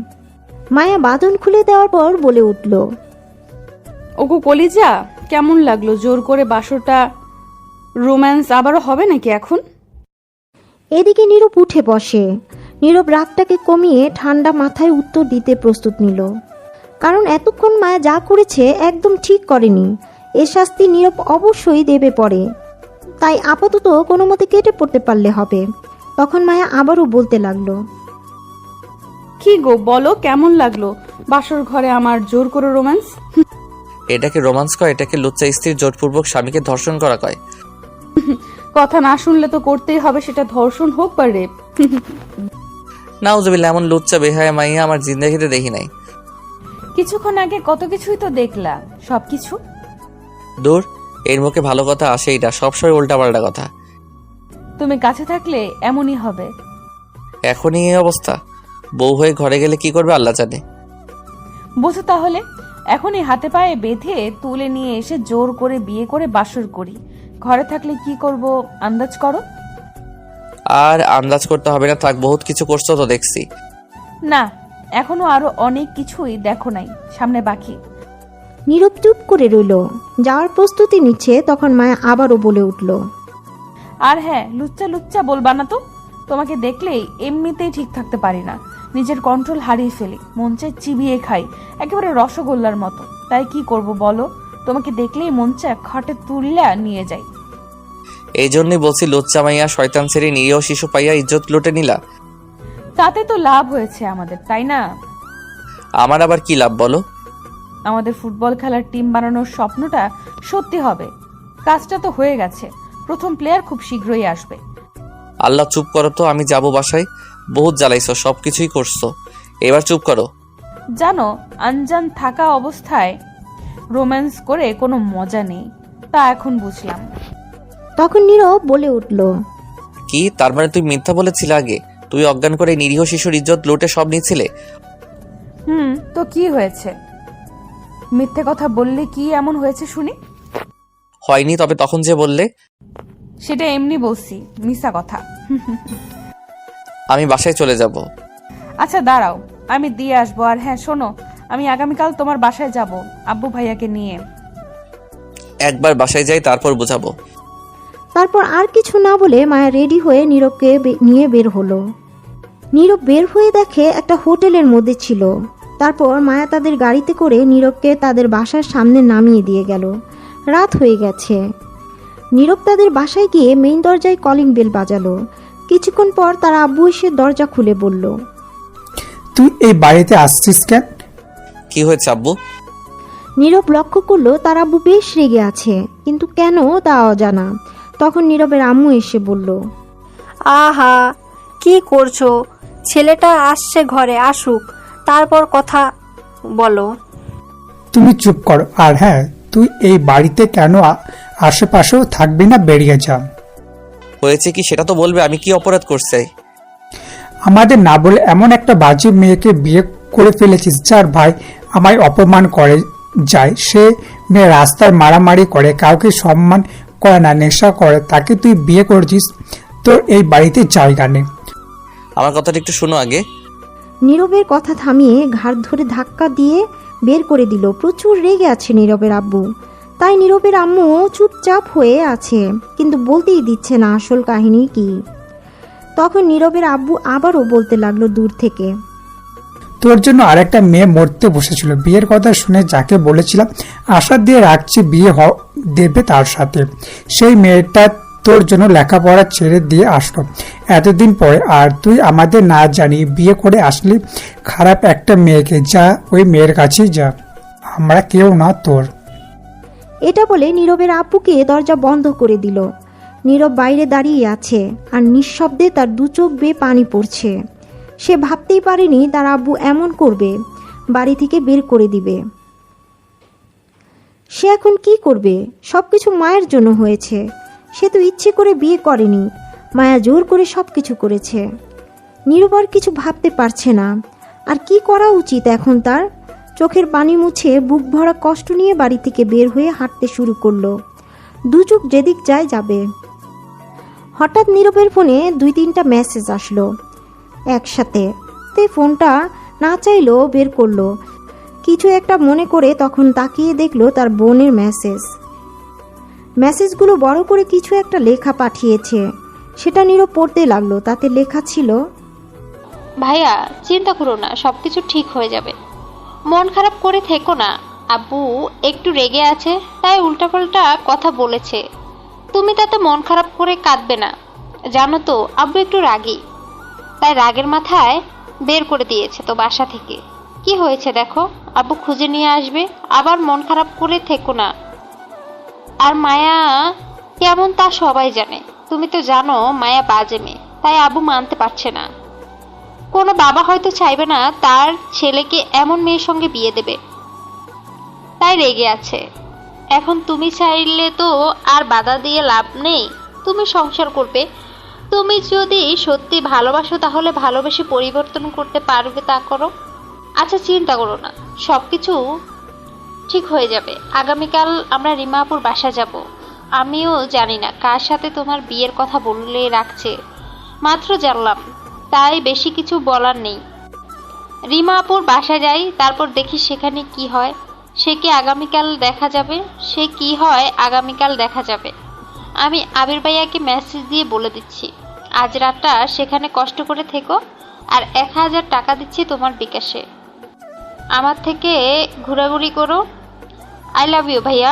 মায়া বাঁধন খুলে দেওয়ার পর বলে উঠল, ওগো কলিজা, কেমন লাগলো জোর করে বাসরটা? রোম্যান্স আবারও হবে নাকি এখন? এদিকে নীরব উঠে বসে। নীরব রাগটাকে কমিয়ে ঠান্ডা মাথায় উত্তর দিতে প্রস্তুত নিল, কারণ এতক্ষণ মায়া যা করেছে একদম ঠিক করেনি। এর শাস্তি নীরব অবশ্যই দেবে পরে, তাই আপাতত কোনো মতে কেটে পড়তে পারলে হবে। তখন মায়া আবারও বলতে লাগলো, কি গো বলো, কেমন লাগলো বাসর ঘরে আমার জোর করে রোম্যান্স? এটাকে রোমান্স কয়? এটাকে লুচ্চা স্ত্রীর জোরপূর্বক স্বামীকে ধর্ষণ করা কয়। কথা না শুনলে তো করতেই হবে, সেটা ধর্ষণ হোক বা রেপ। নাউজুবিল্লাহ, এমন লুচ্চা বেহায়া মাইয়া আমার জিন্দেগিতে দেখি নাই। কিছুক্ষণ আগে কত কিছুই তো দেখলা, সবকিছু। দূর, এর মুখে ভালো কথা আসেই না, সবসময় উল্টাপাল্টা কথা। তুমি কাছে থাকলে এমনই হবে। এখনই এই অবস্থা, বউ হয়ে ঘরে গেলে কি করবে আল্লাহ জানে। বুঝো তাহলে, এখনই হাতে পায়ে বেঁধে তুলে নিয়ে এসে জোর করে বিয়ে করে বাসর করি। ঘরে থাকলে কি করব আন্দাজ করো। আর আন্দাজ করতে হবে না, থাক, বহুত কিছু করছো তো দেখছি। না, এখনো আরো অনেক কিছুই দেখো নাই, সামনে বাকি। নীরব চুপ করে রইল, যাওয়ার প্রস্তুতি নিচ্ছে। তখন মায়া আবারও বলে উঠল, আর হ্যাঁ, লুচ্চা লুচ্চা বলবা না তো। তোমাকে দেখলেই এমনিতেই ঠিক থাকতে পারি না, নিজের কন্ট্রোল হারিয়ে ফেলি, মন চায় চিবিয়ে খাই, একেবারে রসগোল্লার মতো। তাই কি করব বলো, তোমাকে দেখলেই মন চায় খাটে তুললা নিয়ে যাই। এই জন্যই বলছি লুচ্চা মাইয়া শয়তান সেরি নিরীহ শিশু পাইয়া ইজ্জত লুটে নিলা। তাতে তো লাভ হয়েছে আমাদের, তাই না? আমার আবার কি লাভ বলো? আমাদের ফুটবল খেলার টিম বানানোর স্বপ্নটা সত্যি হবে। কাজটা তো হয়ে গেছে, প্রথম প্লেয়ার খুব শীঘ্রই আসবে। আল্লাহ চুপ করো তো, আমি যাব বাসায়। বহুত জ্বালাইছো, সবকিছুই করছো, এবার চুপ করো। জানো, আনজান থাকা অবস্থায় রোম্যান্স করে কোনো মজা নেই, তা এখন বুঝলাম। তখন নীরব বলে উঠল, কি তার মানে তুই মিথ্যা বলেছিলে আগে? তুই অজ্ঞান করে নিরীহ শিশুর ইজ্জত লুটে সব নিয়েছিলে? তো কি হয়েছে? মিথ্যে কথা বললে কি এমন হয়েছে শুনি? হয়নি, তবে তখন যে বললে। সেটা এমনি বলছি, মিথ্যা কথা। আমি বাসায় চলে যাব। আচ্ছা দাঁড়াও, আমি দিয়ে আসবো। আর হ্যাঁ শোনো, আমি আগামীকাল তোমার বাসায় যাব আব্বু ভাইয়াকে নিয়ে। একবার বাসায় যাই, তারপর বুঝাবো। তারপর আর কিছু না বলে মায়া রেডি হয়ে নীরবকে নিয়ে বের হলো। নীরব বের হয়ে দেখে একটা হোটেলের মধ্যে ছিল। তারপর মায়া তাদের গাড়িতে করে নীরবকে তাদের বাসার সামনে নামিয়ে দিয়ে গেল। রাত হয়ে গেছে। নীরব তাদের বাসায় গিয়ে মেইন দরজায় কলিং বেল বাজালো। কিছুক্ষণ পর তার আব্বু এসে দরজা খুলে বলল, তুই এই বাড়িতে আসছিস কেন? কি হয়েছে আব্বু? নীরব লক্ষ্য করলো তার আব্বু বেশ রেগে আছে, কিন্তু কেন তা অজানা। তখন নীরবের আম্মু এসে বলল, আহা, কি করছো? ছেলেটা আসছে, ঘরে আসুক, তারপর কথা বলো। তুমি চুপ করো। আর হ্যাঁ, তুই এই বাড়িতে কেন আশেপাশেও থাকবি না, বেরিয়ে যা। হয়েছে কি সেটা তো বলবে। আমি কি অপরাধ করছি? আমাদের না বলে এমন একটা বাজে মেয়েকে বিয়ে করে ফেলেছিস যার ভাই আমায় অপমান করে যায়। সে মেয়ে রাস্তায় মারামারি করে, কাউকে সম্মান করে না, নেশা করে, তাকে তুই বিয়ে করেছিস। তোর এই বাড়িতে জায়গা নেই। আমার কথাটা একটু শোনো আগে। নীরবের কথা থামিয়ে ঘাড় ধরে ধাক্কা দিয়ে বের করে দিল। প্রচুর রেগে আছে নীরবের আব্বু, তাই নীরবের আম্মু চুপচাপ হয়ে আছে, কিন্তু বলতেই দিচ্ছে না আসল কাহিনী কি। তখন নীরবের আব্বু আবারও বলতে লাগলো দূর থেকে, তোর জন্য আরেকটা মেয়ে মরতে বসেছিল। বিয়ের কথা শুনে যাকে বলেছিলাম আশা দিয়ে রাখছি বিয়ে দেবে তার সাথে, সেই মেয়েটা তোর জন্য লেখাপড়া ছেড়ে দিয়ে আসলো এতদিন পরে। আর তুই আমাদের না জানিয়ে বিয়ে করে আসলি খারাপ একটা মেয়েকে। যা ওই মেয়ের কাছেই যা, আমরা কেউ না তোর। এটা বলে নীরবের আব্বুকে দরজা বন্ধ করে দিল। নীরব বাইরে দাঁড়িয়ে আছে আর নিঃশব্দে তার দু চোখ বেয়ে পানি পড়ছে। সে ভাবতেই পারেনি তার আব্বু এমন করবে, বাড়ি থেকে বের করে দিবে। সে এখন কি করবে? সবকিছু মায়ের জন্য হয়েছে। সে তো ইচ্ছে করে বিয়ে করেনি, মায়া জোর করে সবকিছু করেছে। নীরব আর কিছু ভাবতে পারছে না। আর কি করা উচিত এখন তার? চোখের পানি মুছে বুক ভরা কষ্ট নিয়ে বাড়ি থেকে বের হয়ে হাঁটতে শুরু করলো। দু চোখ যেদিক যায় যাবে। হঠাৎ নীরবের ফোনে 2-3টা মেসেজ আসলো একসাথে। তে ফোনটা না চাইলেও বের করলো। কিছু একটা মনে করে তখন তাকিয়ে দেখলো তার বোনের মেসেজ। মেসেজগুলো বড় করে কিছু একটা লেখা পাঠিয়েছে। সেটা নীরব পড়তে লাগলো। তাতে লেখা ছিল, ভাইয়া চিন্তা করো না, সবকিছু ঠিক হয়ে যাবে। মন খারাপ করে থেকো না। আব্বু একটু রেগে আছে, তাই উল্টাপাল্টা কথা বলেছে। তুমি তাতে মন খারাপ করে কাঁদবে না। জানো তো আব্বু একটু রাগী, তাই রাগের মাথায় বের করে দিয়েছে তো বাসা থেকে। কি হয়েছে দেখো, আব্বু খুঁজে নিয়ে আসবে। আবার মন খারাপ করে থেকো না। আর মায়া কেমন তা সবাই জানে। তুমি তো জানো মায়া বাজে মেয়ে, তাই আব্বু মানতে পারছে না। কোনো বাবা হয়তো চাইবে না তার ছেলেকে এমন মেয়ের সঙ্গে বিয়ে দেবে, তাই রেগে আছে। এখন তুমি চাইলে তো আর বাধা দিয়ে লাভ নেই। তুমি সংসার করবে। তুমি যদি সত্যি ভালোবাসো তাহলে ভালোবেসে পরিবর্তন করতে পারবে, তা করো। আচ্ছা চিন্তা করো না, সবকিছু ঠিক হয়ে যাবে। আগামীকাল আমরা রিমাপুর বাসা যাব। আমিও জানি না কার সাথে তোমার বিয়ের কথা বলে রাখছে, মাত্র জানলাম, তাই বেশি কিছু বলার নেই। রিমাপুর বাসা যাই, তারপর দেখি সেখানে কি হয়। সে কি আগামীকাল দেখা যাবে। আমি আবির ভাইয়াকে মেসেজ দিয়ে বলে দিচ্ছি আজ রাতটা সেখানে কষ্ট করে থেকো, আর 1000 টাকা দিচ্ছি তোমার বিকাশে। আমার থেকে ঘোরাঘুরি করো। আই লাভ ইউ ভাইয়া,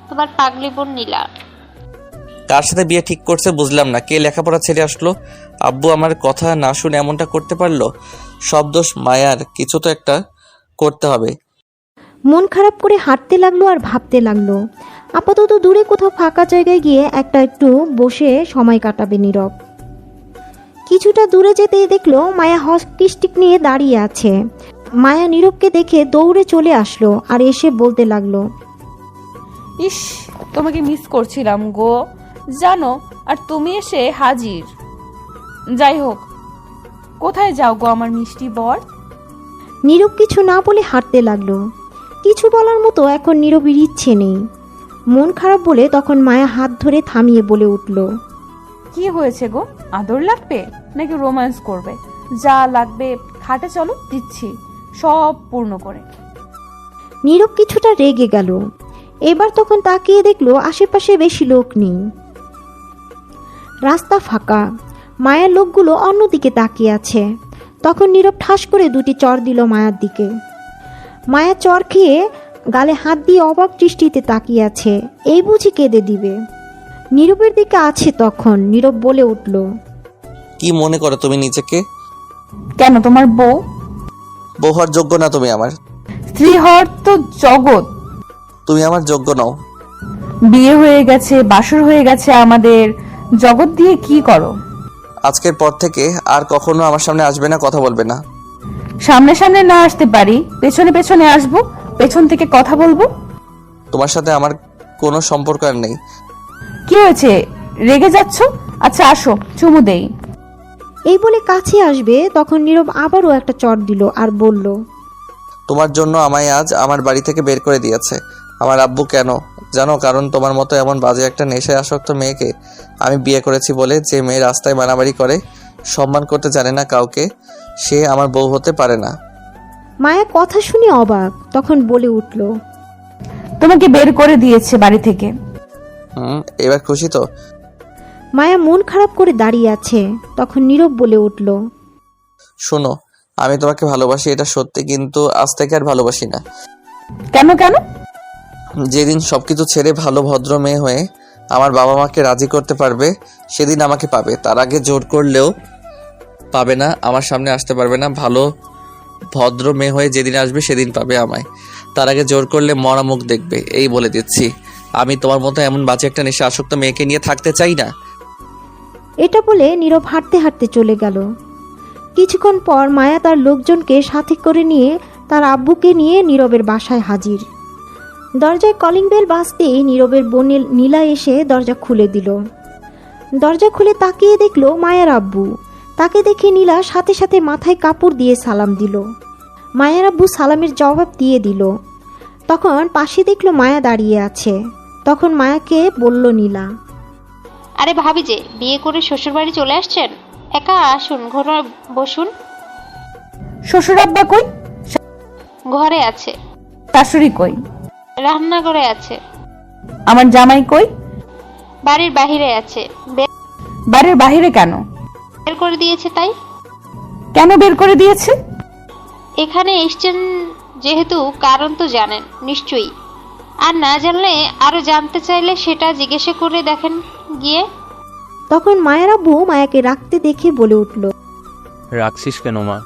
তোমার পাগলি বোন নীলা। কার সাথে বিয়ে ঠিক করছে বুঝলাম না। কে লেখাপড়া ছেড়ে আসলো? আব্বু আমার কথা না শুনে এমনটা করতে পারলো? সব দোষ মায়ার, কিছু তো একটা করতে হবে। মন খারাপ করে হাঁটতে লাগলো আর ভাবতে লাগলো। আপাতত দূরে কোথাও ফাঁকা জায়গায় গিয়ে একটু বসে সময় কাটাবে নীরব। কিছুটা দূরে যেতেই দেখলো মায়া হকি স্টিক নিয়ে দাঁড়িয়ে আছে। মায়া নীরবকে দেখে দৌড়ে চলে আসলো আর এসে বলতে লাগলো, ইস, তোমাকে মিস করছিলাম গো জানো, আর তুমি এসে হাজির। যাই হোক, কোথায় যাও গো আমার মিষ্টি বর? নীরব কিছু না বলে হাঁটতে লাগলো। কিছু বলার মতো এখন নীরবের ইচ্ছে নেই। মন খারাপ বলে তখন মায়া হাত ধরে থামিয়ে বলে উঠল, কি হয়েছে গো? আদর লাগবে নাকি রোম্যান্স করবে? যা লাগবে খাটে চলো, দিচ্ছি সব পূর্ণ করে। নীরব কিছুটা রেগে গেল। এবার তখন তাকিয়ে দেখলো আশেপাশে বেশি লোক নেই, রাস্তা ফাঁকা। মায়ের লোকগুলো অন্যদিকে তাকিয়ে আছে। তখন নীরব ঠাস করে 2টি চড় দিল মায়ার দিকে। মায়া চড় খেয়ে গালে হাত দিয়ে অবাক দৃষ্টিতে তাকিয়ে আছে। এই বুঝি কেঁদে দিবে। নীরবের দিকে আছে তখন। নীরব বলে উঠল, কি মনে করো তুমি নিজেকে? কেন, তোমার বউ? বউ হওয়ার যোগ্য না তুমি আমার। স্ত্রী হওয়ার তো জগৎ। তুমি আমার যোগ্য নও। বিয়ে হয়ে গেছে, বাসর হয়ে গেছে আমাদের, জগৎ দিয়ে কি করো? আজকের পর থেকে আর কখনো আমার সামনে আসবে না, কথা বলবে না। সামনে সামনে না আসতে পারি, পেছনে পেছনে আসবো, পেছন থেকে কথা বলবো। তোমার সাথে আমার কোনো সম্পর্ক আর নেই। কি হয়েছে, রেগে যাচ্ছ? আচ্ছা আসো, চুমু দেই। এই বলে কাছে আসবে তখন নীরব আবারও একটা চড় দিল আর বলল, তোমার জন্য আমায় আজ আমার বাড়ি থেকে বের করে দিয়েছে আমার আব্বু। কেন জানো? কারণ তোমার মতো এমন বাজে একটা নেশায় আসক্ত মেয়েকে আমি বিয়ে করেছি বলে। যে মেয়ে রাস্তায় মারামারি করে, সম্মান করতে জানে না কাউকে, সে আমার বউ হতে পারে না। মায়া কথা শুনে অবাক। তখন বলে উঠল, তোমাকে বের করে দিয়েছে বাড়ি থেকে। এবার খুশি তো? মায়া মন খারাপ করে দাঁড়িয়ে আছে। তখন নীরব বলে উঠল, শোনো, আমি তোমাকে ভালোবাসি এটা সত্যি, কিন্তু আজ থেকে আর ভালোবাসি না। কেন কেন? যেদিন সবকিছু ছেড়ে ভালো ভদ্র মেয়ে হয়ে আমার বাবা মাকে রাজি করতে পারবে সেদিন আমাকে পাবে। তার আগে জোর করলেও পাবে না, আমার সামনে আসতে পারবে না। ভালো ভদ্র মেয়ে হয়ে যেদিন আসবে সেদিন পাবে আমায়। তার আগে জোর করলে মরা মুখ দেখবে। এই বলে দিচ্ছি, আমি তোমার মতো এমন বাজে একটা নেশা আসক্ত মেয়েকে নিয়ে থাকতে চাই না। এটা বলে নীরব হাঁটতে হাঁটতে চলে গেল। কিছুক্ষণ পর মায়া তার লোকজনকে সাথে করে নিয়ে তার আব্বুকে নিয়ে নীরবের বাসায় হাজির। দরজায় কলিং বেল বাজতেই নীরবের বোন নীলা এসে দরজা খুলে দিল। দরজা খুলে তাকিয়ে দেখলো মায়ার আব্বু। তাকে দেখে নীলা সাথে সাথে মাথায় কাপড় দিয়ে সালাম দিল। মায়ার আব্বু সালামের জবাব দিয়ে দিল। তখন পাশে দেখলো মায়া দাঁড়িয়ে আছে। তখন মায়াকে বলল নীলা, আরে ভাবি যে বিয়ে করে শ্বশুরবাড়ি চলে আসছেন, একা আসুন, ঘরে বসুন। শ্বশুর আব্বা কই? ঘরে আছে। শাশুড়ি কই? রান্নাঘরে আছে। আমার জামাই কই? বাড়ির বাহিরে আছে। বাড়ির বাহিরে কেন? বের করে দিয়েছে তাই। কেন বের করে দিয়েছে? এখানে এসছেন যেহেতু কারণ তো জানেন নিশ্চয়ই, আর না জানলে আরো জানতে চাইলে সেটা জিজ্ঞাসা করে দেখেন গিয়ে। তখন মায়ের আব্বু মায়াকে রাখতে দেখে বলে উঠল, রাখছিস কেন মা?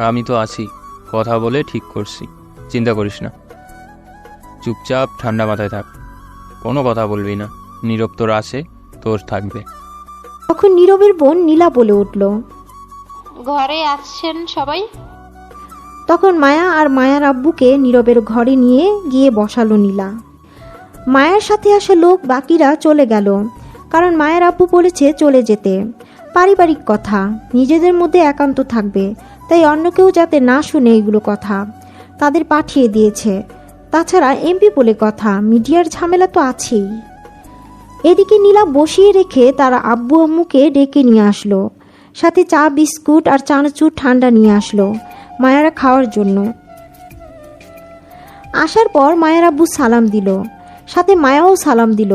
আমি তো আছি, কথা বলে ঠিক করছি, চিন্তা করিস না। চুপচাপ ঠান্ডা মাথায় থাক, কোনো কথা বলবি না। নীরব তোর আছে, তোর থাকবে। তখন নীরবের বোন নীলা বলে উঠল, ঘরে আসছেন সবাই। তখন মায়া আর মায়ার আব্বুকে নীরবের ঘরে নিয়ে গিয়ে বসালো নীলা। মায়ের সাথে আসা লোক বাকিরা চলে গেল, কারণ মায়ের আব্বু বলেছে চলে যেতে। পারিবারিক কথা, নিজেদের মধ্যে একান্ত থাকবে, তাই অন্য কেউ যাতে না শুনে এগুলো কথা তাদের পাঠিয়ে দিয়েছে। তাছাড়া এমপি বলে কথা, মিডিয়ার ঝামেলা তো আছেই। এদিকে নীলা বসিয়ে রেখে তারা আব্বু আম্মুকে ডেকে নিয়ে আসলো। সাথে চা বিস্কুট আর চানাচুর ঠান্ডা নিয়ে আসলো মায়েরা খাওয়ার জন্য। আসার পর মায়ের আব্বু সালাম দিল, সাথে মায়াও সালাম দিল।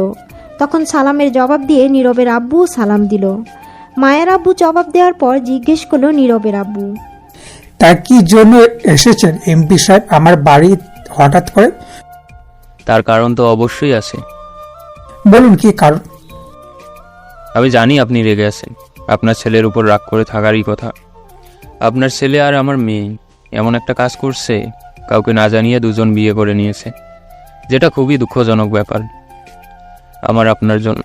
তখন সালামের জবাব দিয়ে নীরবের আব্বুও সালাম দিল। মায়ের আব্বু জবাব দেওয়ার পর জিজ্ঞেস করলো নীরবের আব্বু, তা কি জন্য এসেছেন এমপি সাহেব আমার বাড়ি হঠাৎ করে? তার কারণ তো অবশ্যই আছে। বলুন কি কারণ? আমি জানি আপনি রেগে আছেন, আপনার ছেলের উপর রাগ করে থাকারই কথা। আপনার ছেলে আর আমার মেয়ে এমন একটা কাজ করছে, কাউকে না জানিয়ে দুজন বিয়ে করে নিয়েছে, যেটা খুবই দুঃখজনক ব্যাপার আমার আপনার জন্য।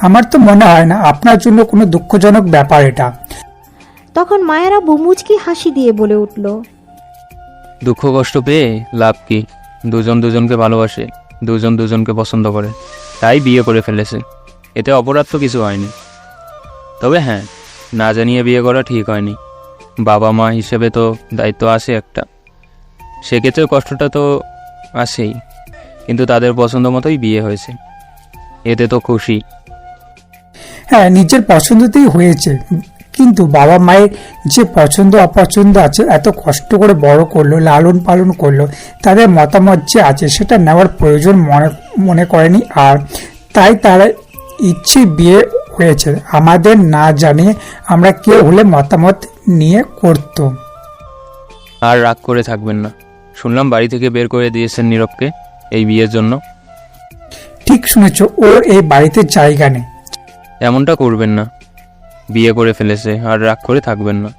আমার তো মনে হয় না আপনার জন্য কোনো দুঃখজনক ব্যাপার এটা। তখন মায়ের আব্বু মুচকি হাসি দিয়ে বলে উঠল, দুঃখ কষ্ট পেয়ে লাভ কি? দুজন দুজনকে ভালোবাসে, দুজন দুজনকে পছন্দ করে, তাই বিয়ে করে ফেলেছে। এতে অপরাধ তো কিছু হয়নি। তবে হ্যাঁ, না জানিয়ে বিয়ে করা ঠিক হয়নি। বাবা মা হিসেবে তো দায়িত্ব আছে একটা, সেক্ষেত্রে কষ্টটা তো আসেই। কিন্তু তাদের পছন্দ মতোই বিয়ে হয়েছে, এতে তো খুশি। হ্যাঁ, নিজের পছন্দতেই হয়েছে, কিন্তু বাবা মায়ের যে পছন্দ অপছন্দ আছে, এত কষ্ট করে বড় করলো, লালন পালন করলো, তাদের মতামত যে আছে সেটা নেওয়ার প্রয়োজন মনে করেনি। আর তাই তারা ইচ্ছে বিয়ে হয়েছে, আমাদের না জানিয়ে আমরা কেউ হলে মতামত নিয়ে করতো। আর রাগ করে থাকবেন না। শুনলাম বাড়ি থেকে বের করে দিয়েছেন নীরবকে এই বিয়ের জন্য। ঠিক শুনেছ, ওর এই বাড়িতে জায়গা নেই। এমনটা করবেন না, বিয়ে করে ফেলেছে, আর রাগ করে থাকবেন না।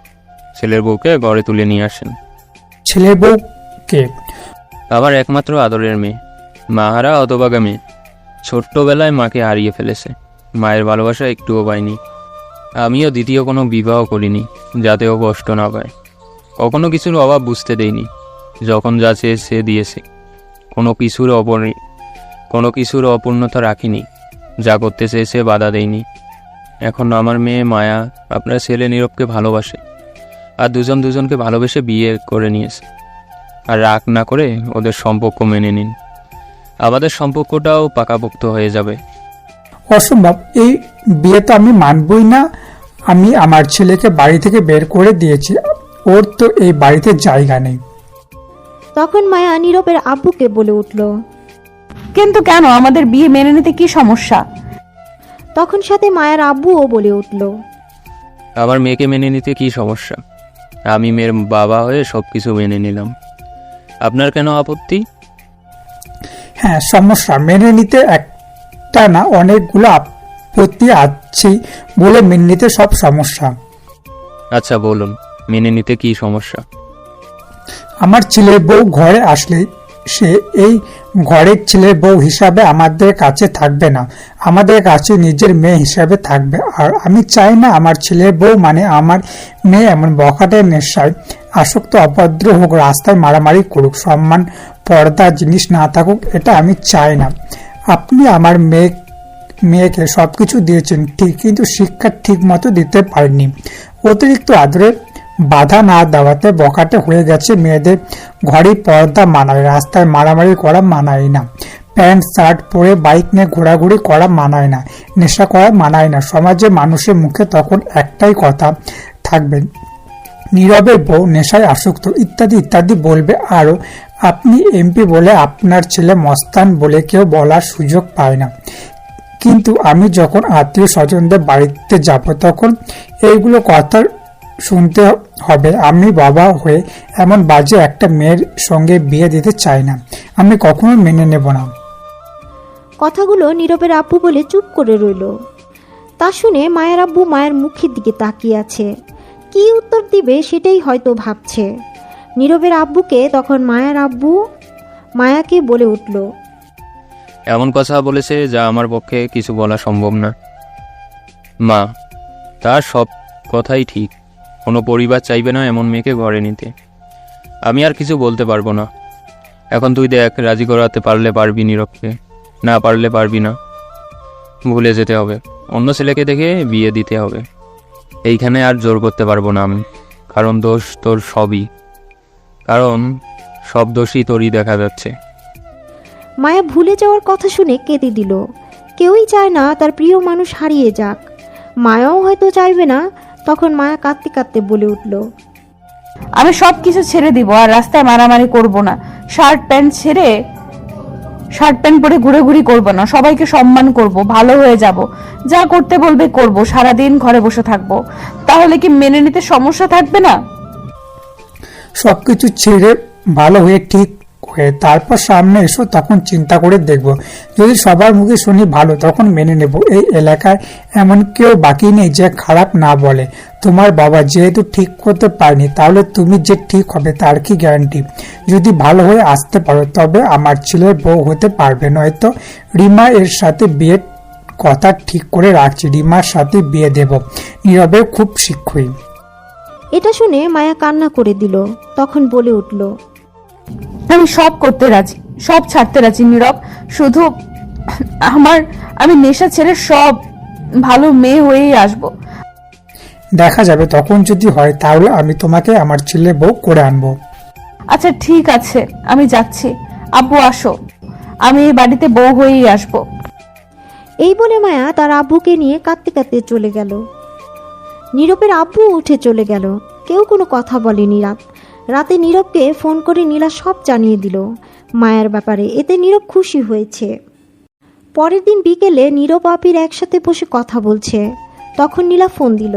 ছেলের বউকে ঘরে তুলে নিয়ে আসেন। ছেলে বউকে? আমার একমাত্র আদরের মেয়ে, মাহারা হতভাগা মেয়ে। ছোট্টবেলায় মাকে হারিয়ে ফেলেছে, মায়ের ভালোবাসা একটুও পাইনি। আমিও দ্বিতীয় কোনো বিবাহ করিনি, যাতে ও কষ্ট না পায়। কখনো কিছুর অভাব বুঝতে দেইনি, যখন যা চেয়েছে দিয়েছে। কোনো কিছুর অপূর্ণতা রাখিনি, যা করতে চেয়েছে বাধা দেয়নি। এখন আমার মেয়ে মায়া আপনার ছেলে নীরবকে ভালোবাসে, আর দুজন দুজনকে ভালোবেসে বিয়ে করে নিয়েছে। আর রাগ না করে ওদের সম্পর্ক মেনে নিন, আমাদের সম্পর্কটাও পাকাপোক্ত হয়ে যাবে। অসম্ভব, এই বিয়ে তো আমি মানবই না। আমি আমার ছেলেকে বাড়ি থেকে বের করে দিয়েছি, ওর তো এই বাড়িতে জায়গা নেই। তখন মায়া নীরবের আব্বুকে বলে উঠল, কিন্তু কেন? আমাদের বিয়ে মেনে নিতে কি সমস্যা? তখন সাথে মায়ের আব্বুও বলে উঠল, আমার মেয়েকে মেনে নিতে কি সমস্যা? আমি মেয়ের বাবা হয়ে সবকিছু মেনে নিলাম, আপনার কেন আপত্তি? হ্যাঁ, সমস্যা মেনে নিতে একটা না, অনেকগুলো আপত্তি আছে বলে মেনে নিতে সব সমস্যা। আচ্ছা বলুন, মেনে নিতে কি সমস্যা? আমার ছেলের বউ ঘরে আসলে সে এই ঘরের ছেলের বউ হিসাবে আমাদের কাছে থাকবে না, আমাদের কাছে নিজের মেয়ে হিসাবে থাকবে। আর আমি চাই না আমার ছেলের বউ মানে আমার মেয়ে এমন বখাটের নেশায় আসক্ত, অভদ্র হোক, রাস্তায় মারামারি করুক, সম্মান পর্দা জিনিস না থাকুক, এটা আমি চাই না। আপনি আমার মেয়েকে সবকিছু দিয়েছেন ঠিক, কিন্তু শিক্ষা ঠিক মতো দিতে পারেননি। অতিরিক্ত আদরের বাধা না দেওয়াতে বখাটে হয়ে গেছে। মেয়েদের ঘরে পর্দা মানায়, রাস্তায় মারামারি করা মানায় না, প্যান্ট শার্ট পরে বাইক নিয়ে ঘোরাঘুরি করা মানায় না, নেশা করা মানায় না। সমাজে মানুষের মুখে তখন একটাই কথা থাকবে, নীরবের বউ নেশায় আসক্ত, ইত্যাদি ইত্যাদি বলবে। আরও আপনি এমপি বলে আপনার ছেলে মস্তান বলে কেউ বলার সুযোগ পায় না। কিন্তু আমি যখন আত্মীয় স্বজনদের বাড়িতে যাব তখন এইগুলো কথা শুনতে হবে। আমি বাবা হয়ে এমন বাজে একটা মেয়ের সঙ্গে বিয়ে দিতে চাই না, আমি কখনো মেনে নেব না। কথাগুলো নীরবের আব্বু বলে চুপ করে রইল। তা শুনে মায়ের আব্বু মায়ের মুখের দিকে তাকিয়ে আছে, কি উত্তর দিবে সেটাই হয়তো ভাবছে। নীরবের আব্বুকে তখন মায়ের আব্বু মায়াকে বলে উঠল, এমন কথা বলেছে যা আমার পক্ষে কিছু বলা সম্ভব না। মা, তার সব কথাই ঠিক। কোনো পরিবার চাইবে না এমন মেয়েকে ঘরে নিতে। আমি আর কিছু বলতে পারবো না। এখন তুই দেখ, রাজি করাতে পারলে পারবি নীরবকে, না পারলে পারবি না। ভুলে যেতে হবে, অন্য ছেলেকে দেখে বিয়ে দিতে হবে। এইখানে আর জোর করতে পারবো না আমি, কারণ দোষ তোর সবই, কারণ সব দোষই তোরই দেখা যাচ্ছে। মায়া ভুলে যাওয়ার কথা শুনে কেঁদে দিল। কেউই চায় না তার প্রিয় মানুষ হারিয়ে যাক, মায়াও হয়তো চাইবে না। তখন মায়া কাঁদতে কাঁদতে বলে উঠল, আমি সব কিছু ছেড়ে দিব, আর রাস্তায় মারামারি করব না। শার্ট প্যান্ট ছেড়ে শার্ট প্যান্ট পরে ঘুরে করবো না, সবাইকে সম্মান করব, ভালো হয়ে যাব, যা করতে বলবে করব, সারাদিন ঘরে বসে থাকবো। তাহলে কি মেনে নিতে সমস্যা থাকবে না? সবকিছু ছেড়ে ভালো হয়ে ঠিক হয়ে তারপর সামনে এসো, তখন চিন্তা করে দেখব। যদি সবার মুখে শুনি ভালো, তখন মেনে নেব। এই এলাকায় এমন কেউ বাকি নেই যে খারাপ না বলে। তোমার বাবা যেহেতু ঠিক করতে পারেনি, তাহলে তুমি যে ঠিক হবে তার কি গ্যারান্টি? যদি ভালো হয়ে আসতে পারো তবে আমার ছেলের বউ হতে পারবে, নয়তো রিমা এর সাথে বিয়ের কথা ঠিক করে রাখছি। রিমার সাথে বিয়ে দেব। নীরবের খুব শীঘ্রই। এটা শুনে মায়া কান্না করে দিল। তখন বলে উঠল, আমি সব করতে রাজি, সব ছাড়তে রাজি নীরব। শুধু আমি নেশা ছেড়ে সব ভালো মেয়ে হয়েই আসবো। দেখা যাবে, তখন যদি হয় তাহলে আমি তোমাকে আমার ছেলে বউ করে আনবো। আচ্ছা ঠিক আছে, আমি যাচ্ছি। আব্বু আসো, আমি এই বাড়িতে বউ হয়েই আসবো। এই বলে মায়া তার আব্বুকে নিয়ে কাঁদতে কাঁদতে চলে গেল। নীরবের আব্বু উঠে চলে গেল। কেউ কোনো কথা বলেনি। রাতে নীরবকে ফোন করে নীলা সব জানিয়ে দিল মায়ের ব্যাপারে। এতে নীরব খুশি হয়েছে। পরের দিন বিকেলে নীরব আবির একসাথে বসে কথা বলছে। তখন নীলা ফোন দিল।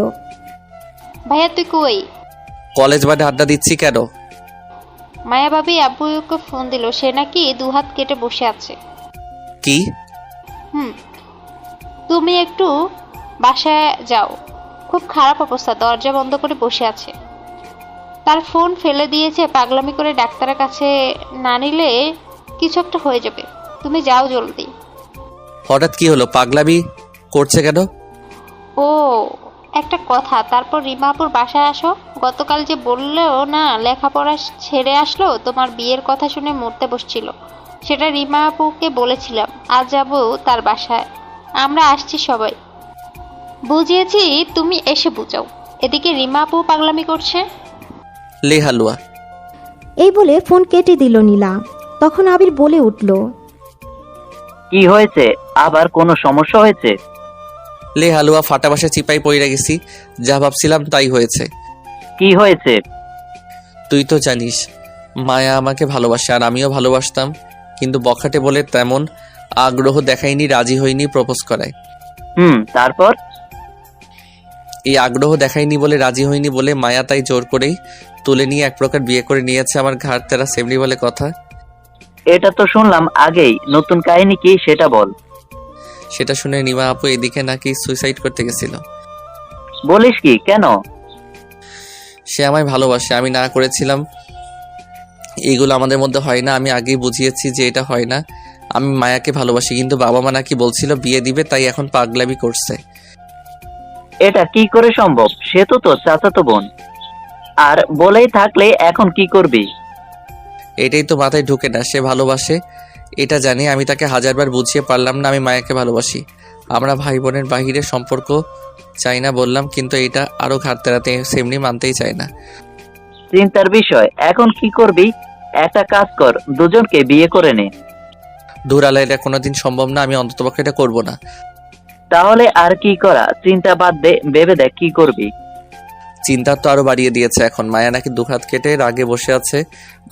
ভাইয়া তুই কই? কলেজ বাদে আড্ডা দিচ্ছি কেন? মায়া ভাবি আব্বুকে ফোন দিল, সে নাকি দুহাত কেটে বসে আছে। কি? তুমি একটু বাসায় যাও, খুব খারাপ অবস্থা, দরজা বন্ধ করে বসে আছে। তার ফোন ফেলে দিয়েছে, পাগলামি করে ডাক্তারের কাছে না নিলে কিছু একটা হয়ে যাবে। তুমি যাও জলদি। হঠাৎ কি হলো? পাগলামি করছে কেন? ও একটা কথা, তারপর রিমাপুর বাসায় আসো। গতকাল যে বললেও না লেখাপড়া ছেড়ে আসলো, তোমার বিয়ের কথা শুনে মরতে বসছিল, সেটা রিমাপুকে বলেছিলাম। আজ যাবো তার বাসায়, আমরা আসছি সবাই। বুঝিয়েছি, তুমি এসে বুঝাও। এদিকে রিমাপু পাগলামি করছে। লে হালুয়া। এই বলে ফোন কেটে দিল নীলা। তখন আবির বলে উঠল, কি হয়েছে? আবার কোনো সমস্যা হয়েছে? লে হালুয়া, ফাটা বাসা চিপাই পড়ে গেছি, যা ভাবছিলাম তাই হয়েছে। কি হয়েছে? তুই তো জানিস মায়া আমাকে ভালোবাসে, আর আমিও ভালোবাসতাম, কিন্তু বখাটে বলে তেমন আগ্রহ দেখায়নি, রাজি হয়নি প্রপোজ করায়। তারপর? এই আগ্রহ দেখায়নি বলে, রাজি হয়নি বলে মায়া তাই জোর করেই তুলে নিয়ে এক প্রকার বিয়ে করে নিয়েছে আমার ঘাড় তেরা সেমনি বলে কথা। এটা তো শুনলাম আগেই, নতুন কাহিনী কি সেটা বল। সেটা শুনে নিমা আপু এদিকে নাকি সুইসাইড করতে গেছিল। বলিস কি? কেন? সে আমায় ভালোবাসে, আমি না করেছিলাম। এইগুলো আমাদের মধ্যে হয় না, আমি আগেই বুঝিয়েছি যে এটা হয় না। আমি মায়াকে ভালোবাসি, কিন্তু বাবা মা নাকি বলছিল বিয়ে দিবে, তাই এখন পাগলামি করছে। এটা কি করে সম্ভব? সে তো তোর চাচাতো বোন, আর বলেই থাকলে এখন কি করবি? এটাই তো মাথায় ঢুকে না। সে ভালোবাসে এটা জানি, আমি তাকে হাজারবার বুঝিয়ে পারলাম না আমি মায়াকে ভালোবাসি। আমরা ভাই বোনের বাহিরে সম্পর্ক চাই না বললাম, কিন্তু এটা আরো ঘাট তেরাতে সেমনি মানতেই চায় না। চিন্তার বিষয়। এখন কি করবি? একটা কাজ কর, দুজনকে বিয়ে করে নে। দূরালে এটা কোনোদিন সম্ভব না, আমি অন্ততপক্ষে এটা করবো না। তাহলে আর কি করা? চিন্তা বাদ দে, ভেবে দেখ কি করবি। চিন্তা তো আরো বাড়িয়ে দিয়েছে এখন। মায়া নাকি দুহাত কেটে রাগে বসে আছে,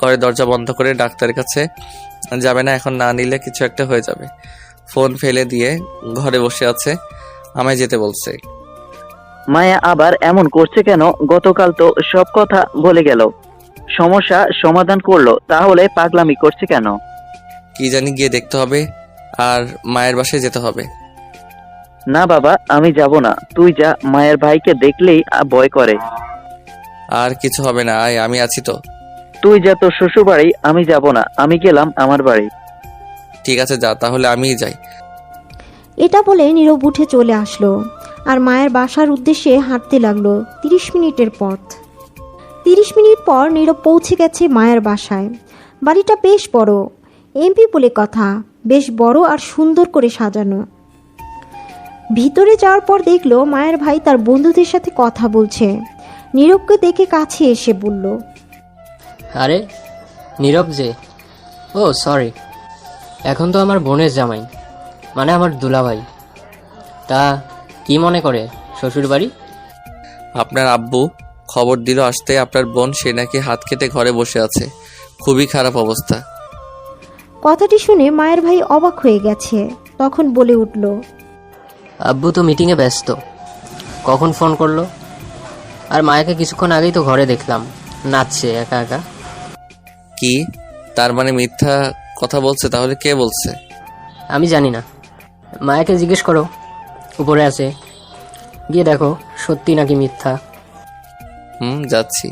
ঘরে দরজা বন্ধ করে ডাক্তারের কাছে যাবে না, এখন না নিলে কিছু একটা হয়ে যাবে। ফোন ফেলে দিয়ে ঘরে বসে আছে, আমায় যেতে বলছে। মায়া আবার এমন করছে কেন? গতকাল তো সব কথা বলে গেল, সমস্যা সমাধান করলো, তাহলে পাগলামি করছে কেন? কি জানি, গিয়ে দেখতে হবে, আর মায়ের বাসায় যেতে হবে। না বাবা, আমি যাব না, তুই যা। মায়ের ভাইকে দেখলেই ভয় করে। আর কিছু হবে না, আয়, আমি আছি তো। তুই যা তোর শ্বশুর বাড়ি, আমি যাব না, আমি গেলাম আমার বাড়ি। ঠিক আছে যা, তাহলে আমিই যাই। এটা বলে নীরব উঠে চলে আসলো আর মায়ের বাসার উদ্দেশ্যে হাঁটতে লাগলো। 30 মিনিটের পথ। 30 মিনিট পর নীরব পৌঁছে গেছে মায়ের বাসায়। বাড়িটা বেশ বড়, এমপি বলে কথা, বেশ বড় আর সুন্দর করে সাজানো। ভিতরে যাওয়ার পর দেখলো মায়ের ভাই তার বন্ধুদের সাথে কথা বলছে। নীরবকে দেখে কাছে এসে বলল, আরে নীরব যে? ও সরি, এখন তো আমার বোনের জামাই, মানে আমার দুলাভাই। তা কি মনে করে শ্বশুর বাড়ি? আপনার আব্বু খবর দিল আসতে আপনার বোন, সে নাকি হাত কেটে ঘরে বসে আছে, খুবই খারাপ অবস্থা। কথাটি শুনে মায়ের ভাই অবাক হয়ে গেছে। তখন বলে উঠল, আব্বু তো মিটিংয়ে ব্যস্ত, কখন ফোন করলো? আর মায়াকে কিছুক্ষণ আগেই তো ঘরে দেখলাম নাচছে একা একা। কি তার মানে মিথ্যা কথা বলছে? তাহলে কে বলছে? আমি জানি না, মায়াকে জিজ্ঞেস করো, উপরে আছে, গিয়ে দেখো সত্যি নাকি মিথ্যা। যাচ্ছি।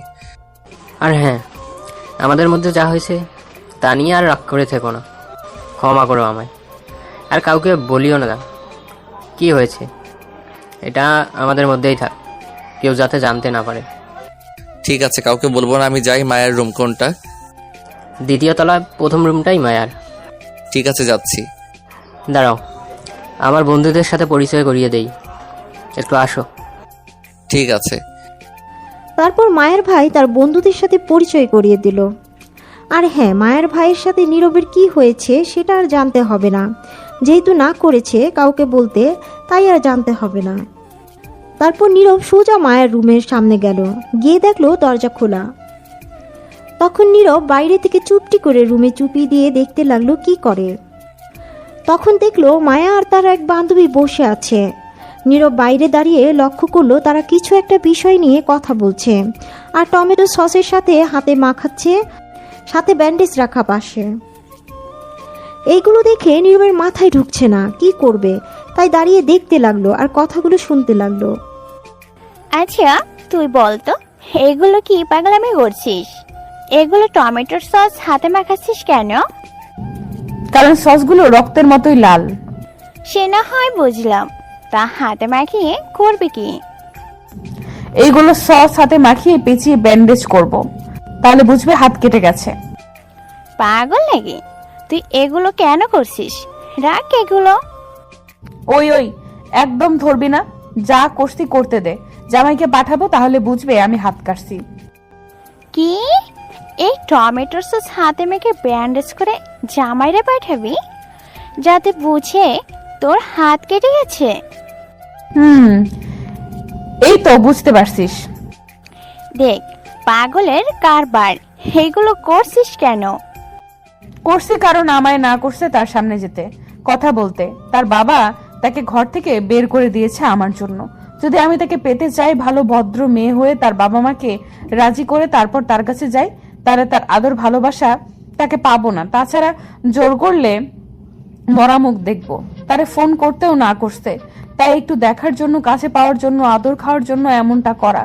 আর হ্যাঁ, আমাদের মধ্যে যা হয়েছে তা নিয়ে আর রাগ করে থেকো না, ক্ষমা করো আমায়। আর কাউকে বলিও না কি হয়েছে, এটা আমাদের মধ্যেই থাক, কেউ যাতে জানতে না পারে। ঠিক আছে, কাউকে বলবো না। আমি যাই। মায়ের রুম কোনটা? 2য় তলায়, প্রথম রুমটাই মায়ার। ঠিক আছে, যাচ্ছি। দাঁড়াও, আমার বন্ধুদের সাথে পরিচয় করিয়ে দেই, একটু আসো। ঠিক আছে। তারপর মায়ের ভাই তার বন্ধুদের সাথে পরিচয় করিয়ে দিল। আর হ্যাঁ, মায়ের ভাইয়ের সাথে নীরবের কি হয়েছে সেটা আর জানতে হবে না, যেহেতু না করেছে কাউকে বলতে, তাই আর জানতে হবে না। তারপর নীরব সোজা মায়ের রুমের সামনে গেল, গিয়ে দেখলো দরজা খোলা। তখন নীরব বাইরে থেকে চুপটি করে রুমে চুপি দিয়ে দেখতে লাগলো কি করে। তখন দেখলো মায়া আর তার এক বান্ধবী বসে আছে। নীরব বাইরে দাঁড়িয়ে লক্ষ্য করলো তারা কিছু একটা বিষয় নিয়ে কথা বলছে, আর টমেটো সসের সাথে হাতে মাখাচ্ছে, সাথে ব্যান্ডেজ রাখা পাশে। এইগুলো দেখে নীরবের মাথায় ঢুকছে না কি করবে, তাই দাঁড়িয়ে দেখতে লাগলো আর কথাগুলো শুনতে লাগলো। আচ্ছা তুই বল তো, এগুলো কি পাগলামি করছিস? এগুলো টমেটোর সস হাতে মাখাচ্ছিস কেন? কারণ সসগুলো রক্তের মতোই লাল। সে না হয় বুঝলাম, তা হাতে মাখিয়ে করবে কি? এইগুলো সস হাতে মাখিয়ে পেঁচিয়ে ব্যান্ডেজ করব, তাহলে বুঝবে হাত কেটে গেছে। পাগল নাকি তুই? এগুলো কেন করছিস? রাখ এগুলো। ওই একদম ধরবি না, যা করছি করতে দে। জামাইকে পাঠাবো, তাহলে বুঝবে আমি হাত কাটছি। কি? এই টমেটোর সস হাতে মেখে ব্যান্ডেজ করে জামাইরে পাঠাবি, যাতে বুঝে তোর হাত কেটে গেছে? এই তো বুঝতে পারছিস। দেখ পাগলের কারবার, এগুলো করছিস কেন? করছি কারণ আমায় না করছে তার সামনে যেতে, কথা বলতে। তার বাবা তাকে ঘর থেকে বের করে দিয়েছে আমার জন্য। যদি আমি তাকে পেতে চাই, ভালো ভদ্র মেয়ে হয়ে তার বাবা মাকে রাজি করে তারপর তার কাছে যাই, তাহলে তার আদর ভালোবাসা তাকে পাবো না। তাছাড়া জোর করলে মরা মুখ দেখবো। তারে ফোন করতেও না করছে, তাই একটু দেখার জন্য, কাছে পাওয়ার জন্য, আদর খাওয়ার জন্য এমনটা করা।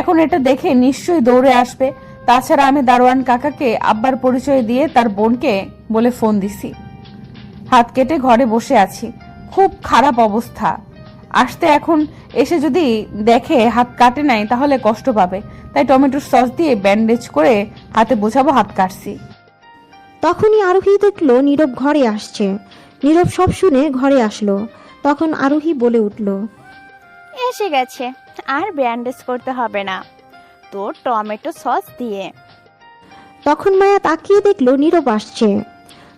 এখন এটা দেখে নিশ্চয়ই দৌড়ে আসবে। তাছাড়া আমি দারোয়ান কাকাকে আব্বার পরিচয় দিয়ে তার বোনকে বলে ফোন দিছি। হাত কেটে ঘরে বসে আছি, খুব খারাপ অবস্থা। আসতে এখন এসে যদি দেখে হাত কাটে নাই তাহলে কষ্ট পাবে, তাই টমেটোর সস দিয়ে ব্যান্ডেজ করে হাতে বোঝাবো হাত কাটছি। তখনই আরোহী দেখলো নীরব ঘরে আসছে। নীরব সব শুনে ঘরে আসলো। তখন আরোহী বলে উঠল, এসে গেছে, আর ব্যান্ডেজ করতে হবে না তোর টমেটো সস দিয়ে। তখন মায়া তাকিয়ে দেখলো নীরব আসছে।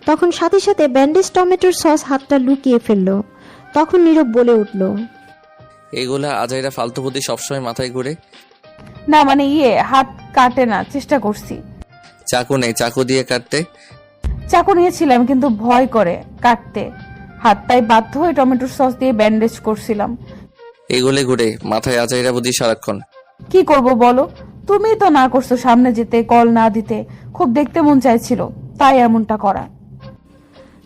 তখন সাথে সাথে ব্যান্ডেজ টমেটোর সস হাতটা লুকিয়ে ফেললো। তখন নীরব বলে উঠল, এইগুলা আজাইরা ফালতু বুদ্ধি সবসময় মাথায় ঘুরে। না মানে হাত কাটে না, চেষ্টা করছি। চাকু নেই? চাকু দিয়ে কাটতে। চাকু নিয়েছিলাম কিন্তু ভয় করে কাটতে হাত, তাই বাধ্য হয়ে টমেটোর সস দিয়ে ব্যান্ডেজ করছিলাম। এইগুলো ঘুরে মাথায় আজাইরা বুদ্ধি সারাক্ষণ। কি করব বলো, তুমি তো না করছো সামনে যেতে, কল না দিতে। খুব দেখতে মন চাইছিল, তাই এমনটা করা।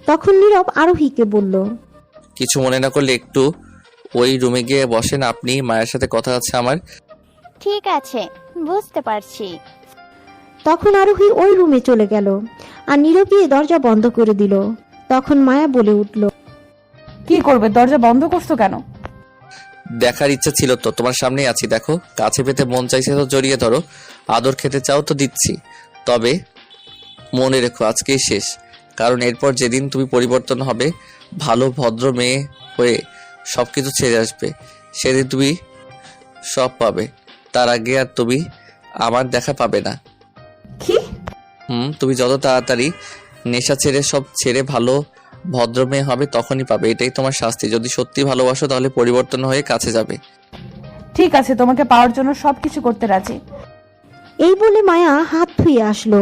তখন নীরব আরোহীকে বলল, কিছু মনে না করলে একটু ওই রুমে গিয়ে বসেন, আপনি মায়ের সাথে কথা আছে আমার। ঠিক আছে, বুঝতে পারছি। তখন আরোহী ওই রুমে চলে গেল আর নীরব গিয়ে দরজা বন্ধ করে দিল। তখন মায়া বলে উঠল, কি করবে, দরজা বন্ধ করছো কেন? দেখার ইচ্ছা ছিল তো, তোমার সামনেই আছি, দেখো। কাছে পেতে মন চাইছে তো জড়িয়ে ধরো, আদর খেতে চাও তো দিচ্ছি। তবে মনে রেখো আজকেই শেষ, কারণ এরপর যেদিন তুমি পরিবর্তন হবে, ভালো ভদ্র মেয়ে হয়ে সবকিছু ছেড়ে আসবে, সেদিন তুমি সব পাবে। তার আগে আর তুমি আমার দেখা পাবে না। কি? তুমি যত তাড়াতাড়ি নেশা ছেড়ে সব ছেড়ে ভালো ভদ্র মেয়ে হবে তখনই পাবে। এটাই তোমার শাস্তি। যদি সত্যি ভালোবাসো তাহলে পরিবর্তন হয়ে কাছে যাবে। ঠিক আছে, তোমাকে পাওয়ার জন্য সবকিছু করতে রাজি। এই বলে মায়া হাত ধুয়ে আসলো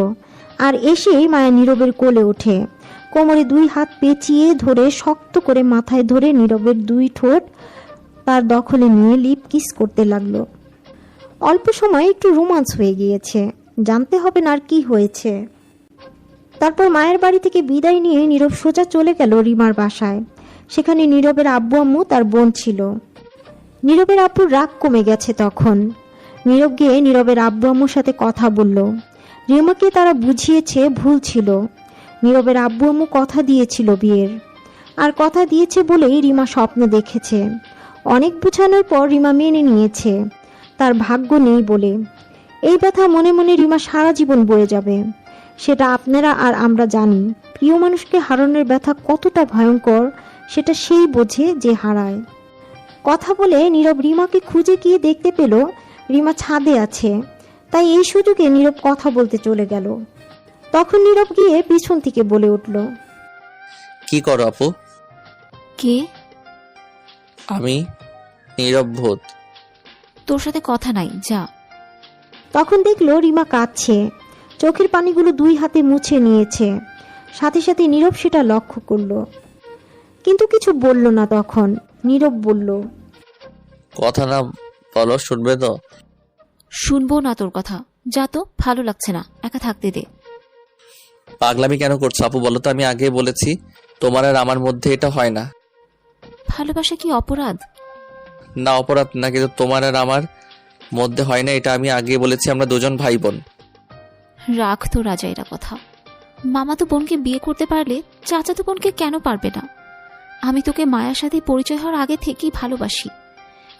আর এসে মায়া নীরবের কোলে ওঠে। কোমরে 2 হাত পেঁচিয়ে ধরে শক্ত করে মাথায় ধরে নীরবের 2 ঠোঁট তার দখলে নিয়ে লিপ কিস করতে লাগলো। অল্প সময় একটু রোমান্স হয়ে গিয়েছে, জানতে হবে না আর কি হয়েছে। তারপর মায়ের বাড়ি থেকে বিদায় নিয়ে নীরব সোজা চলে গেল রিমার বাসায়। সেখানে নীরবের আব্বু আম্মু তার বোন ছিল। নীরবের আব্বুর রাগ কমে গেছে তখন। নীরব গিয়ে নীরবের আব্বু আম্মুর সাথে কথা বলল। রিমাকে তারা বুঝিয়েছে ভুল ছিল। নীরবের আব্বু আম্মু কথা দিয়েছিল বিয়ের, আর কথা দিয়েছে বলেই রিমা স্বপ্ন দেখেছে। অনেক বোঝানোর পর রিমা মেনে নিয়েছে, তার ভাগ্য নেই বলে। এই ব্যথা মনে মনে রিমা সারা জীবন বয়ে যাবে। সেটা আপনারা আর আমরা জানি। প্রিয় মানুষকে হারানোর ব্যথা কতটা ভয়ঙ্কর সেটা সেই বোঝে যে হারায়। কথা বলে নীরব রিমাকে খুঁজে গিয়ে দেখতে পেল রিমা ছাদে আছে, তাই এই সুযোগে নীরব কথা বলতে চলে গেল। তখন নীরব গিয়ে পিছন থেকে বলে উঠল, কি করো আপু? কে? আমি নীরব ভূত। তোর সাথে কথা নাই, যা। তখন দেখলো রিমা কাঁদছে, চোখের পানিগুলো 2 হাতে মুছে নিয়েছে। সাথে সাথে নীরব সেটা লক্ষ্য করলো, কিন্তু কিছু বলল না। তখন নীরব বলল, কথা না বলো, শুনবে তো? শুনবো না তোর কথা, যা তো, ভালো লাগছে না, একা থাকতে দে। পাগলামি কেন করছো আপু বলো তো? আমি আগে বলেছি তোমার আর আমার মধ্যে এটা হয় না। ভালোবাসা কি অপরাধ? না, অপরাধ না, কিন্তু তোমার আর আমার মধ্যে হয় না এটা আমি আগে বলেছি। আমরা দুজন ভাই বোন। রাখ তো রাজা এরা কথা। মামা তো বোনকে বিয়ে করতে পারলে চাচাতো বোনকে কেন পারবে না? আমি তোকে মায়ার সাথে পরিচয় হওয়ার আগে থেকেই ভালোবাসি,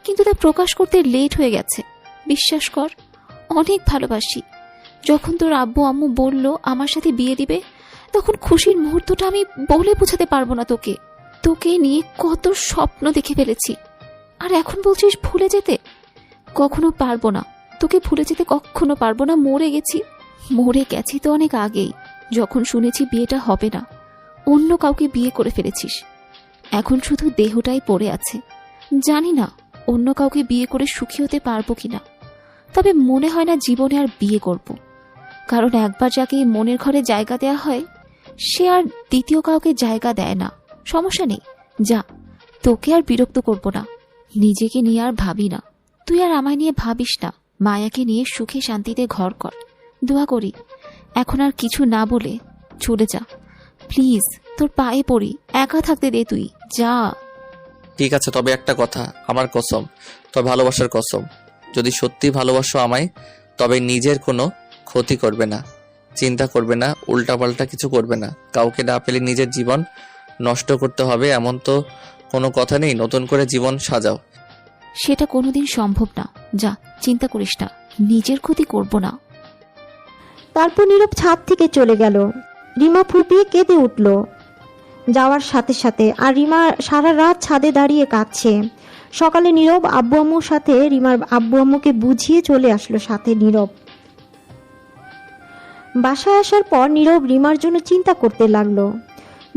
কিন্তু তা প্রকাশ করতে লেট হয়ে গেছে। বিশ্বাস কর, অনেক ভালোবাসি। যখন তোর আব্বু আম্মু বলল আমার সাথে বিয়ে দিবে, তখন খুশির মুহূর্তটা আমি বলে বোঝাতে পারবো না তোকে। তোকে নিয়ে কত স্বপ্ন দেখে ফেলেছি, আর এখন বলছিস ভুলে যেতে? কখনো পারবো না তোকে ভুলে যেতে, কখনো পারবো না। মরে গেছি তো অনেক আগেই, যখন শুনেছি বিয়েটা হবে না। অন্য কাউকে বিয়ে করে ফেলেছিস, এখন শুধু দেহটাই পড়ে আছে। জানি না অন্য কাউকে বিয়ে করে সুখী হতে পারবো কিনা, তবে মনে হয় না জীবনে আর বিয়ে করব। কারণ একবার যাকে মনের ঘরে জায়গা দেয়া হয়, সে আর দ্বিতীয় কাউকে জায়গা দেয় না। সমস্যা নেই, যা, তোকে আর বিরক্ত করব না। নিজেকে নিয়ে আর ভাবি না, তুই আর আমায় নিয়ে ভাবিস না। মায়াকে নিয়ে সুখে শান্তিতে ঘর কর, দোয়া করি। এখন আর কিছু না বলে চলে যা প্লিজ, তোর পায়ে পড়ি, একা থাকতে দে, তুই যা। ঠিক আছে, তবে একটা কথা, আমার কসম, তবে ভালোবাসার কসম, যদি সত্যি ভালোবাসো আমায়, তবে নিজের কোনো ক্ষতি করবে না, চিন্তা করবে না, উল্টাপাল্টা কিছু করবে না। কাউকে না পেলে নিজের জীবন নষ্ট করতে হবে এমন তো কোনো কথা নেই। নতুন করে জীবন সাজাও। সেটা কোনোদিন সম্ভব না, যা, চিন্তা করিস না, নিজের ক্ষতি করব না। তারপর নীরব ছাদ থেকে চলে গেল। রিমা ফুপিয়ে কেঁদে উঠল যাওয়ার সাথে সাথে, আর রিমা সারা রাত ছাদে দাঁড়িয়ে কাঁদছে। সকালে নীরব আব্বু আম্মুর সাথে রিমার আব্বু আম্মুকে বুঝিয়ে চলে আসলো সাথে নীরব। বাসায় আসার পর নীরব রিমার জন্য চিন্তা করতে লাগলো।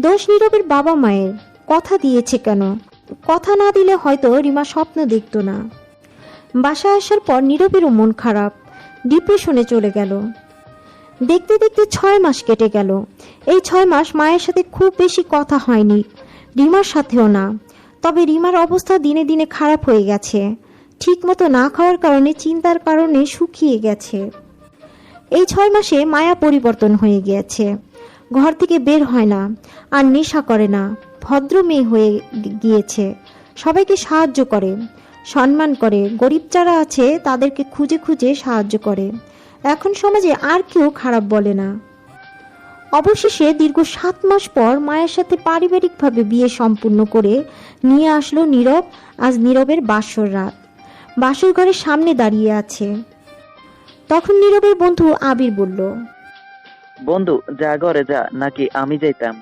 দোষ নীরবের বাবা মায়ের। কথা দিয়েছে কেন? কথা না দিলে হয়তো রিমা স্বপ্ন দেখত না। বাসায় আসার পর নীরবেরও মন খারাপ, ডিপ্রেশনে চলে গেল। দেখতে দেখতে 6 মাস কেটে গেল। এই 6 মাস মায়ের সাথে খুব বেশি কথা হয়নি, রিমার সাথেও না। তবে রিমার অবস্থা দিনে দিনে খারাপ হয়ে গেছে। ঠিক মতো না খাওয়ার কারণে, চিন্তার কারণে শুকিয়ে গেছে। এই 6 মাসে মায়া পরিবর্তন হয়ে গিয়েছে। ঘর থেকে বের হয় না, আর নেশা করে না, ভদ্র মেয়ে হয়ে গিয়েছে। সবাইকে সাহায্য করে, সম্মান করে, গরিব যারা আছে তাদেরকে খুঁজে খুঁজে সাহায্য করে। এখন সমাজে আর কেউ খারাপ বলে না। অবশেষে দীর্ঘ 7 মাস পর মায়ের সাথে পারিবারিকভাবে বিয়ে সম্পূর্ণ করে নিয়ে আসলো নীরব। আজ নীরবের বাসর রাত। বাসর ঘরের সামনে দাঁড়িয়ে আছে। তখন নীরবের বন্ধু আবির বলল, বন্ধু যা ঘরে যা, নাকি আমি যাইতাম?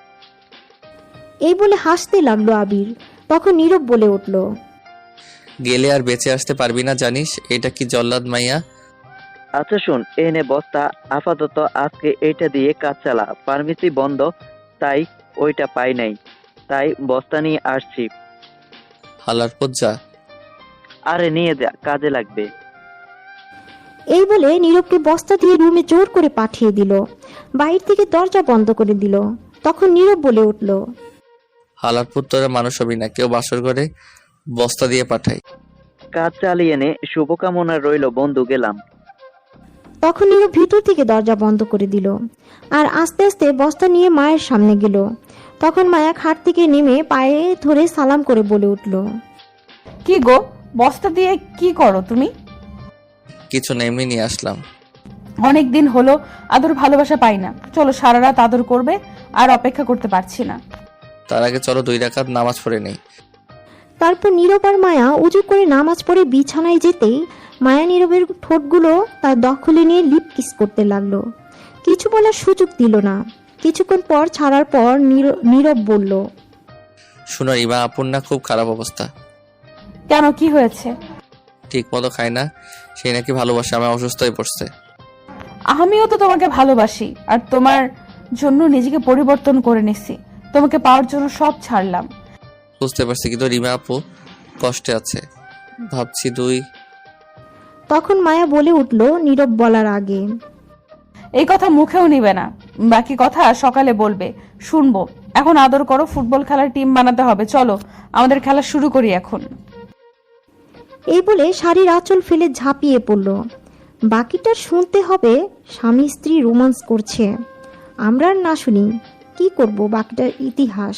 এই বলে হাসতে লাগলো আবির। তখন নীরব বলে উঠল, গেলে আর বেঁচে আসতে পারবি না জানিস। এটা কি জল্লাদ মাইয়া? আচ্ছা শোন, এনে বস্তা, আপাতত আজকে এইটা দিয়ে কাজ চালা। ফার্মেসি বন্ধ, তাই ওইটা পাই নাই, তাই বস্তা নিয়ে আসছি। হালার পর যা। আরে নিয়ে যা, কাজে লাগবে। এই বলে নীরবকে বস্তা দিয়ে রুমে জোর করে পাঠিয়ে দিল। বাইরে থেকে দরজা বন্ধ করে দিল। তখন নীরব বলে উঠল, হালার পুত্তরে মানুষ হবি না, কেউ বাসর করে বস্তা দিয়ে পাঠাই। কাজ চালিয়ে নে, শুভকামনা রইল বন্ধু, গেলাম। তখন নীরব ভিতর থেকে দরজা বন্ধ করে দিল আর আস্তে আস্তে বস্তা নিয়ে মায়ের সামনে গেল। তখন মায়া খাট থেকে নেমে পায়ে ধরে সালাম করে বলে উঠল, কি গো, বস্তা দিয়ে কি করো তুমি? কিছু না, এমনি নিয়ে আসলাম। অনেক দিন হলো আদর ভালোবাসা পাই না, চলো সারা রাত আদর করবে, আর অপেক্ষা করতে পারছি না। তার আগে চলো 2 রাকাত নামাজ পড়ে নেই। তারপর নীরব আর মায়া উজু করে নামাজ পড়ে বিছানায় যেতেই মায়া নীরবের ঠোঁটগুলো তার দখলে নিয়ে লিপ কিস করতে লাগলো। কিছু বলার সুযোগ দিল না। কিছুক্ষণ পর ছাড়ার পর নীরব বলল, শুনো রিমা আপুর না খুব খারাপ অবস্থা। কেন, কি হয়েছে? ঠিক মতো খায় না, সেই নাকি ভালোবাসে আমায়, অসুস্থ হয়ে পড়ছে। আমিও তো তোমাকে ভালোবাসি, আর তোমার জন্য নিজেকে পরিবর্তন করে নিছি, তোমাকে পাওয়ার জন্য সব ছাড়লাম। বুঝতে পারছি, কিন্তু রিমা আপু কষ্টে আছে, ভাবছি 2। তখন মায়া বলে উঠল নীরব বলার আগে, এই কথা মুখেও নিবে না, বাকি কথা সকালে বলবে, শুনবো। এখন আদর করো, ফুটবল খেলার টিম বানাতে হবে, চলো আমাদের খেলা শুরু করি এখন। এই বলে শাড়ির আঁচল ফেলে ঝাঁপিয়ে পড়ল। বাকিটা শুনতে হবে, স্বামী স্ত্রী রোমান্স করছে। আমরা আর না শুনি, কি করব, বাকিটার ইতিহাস।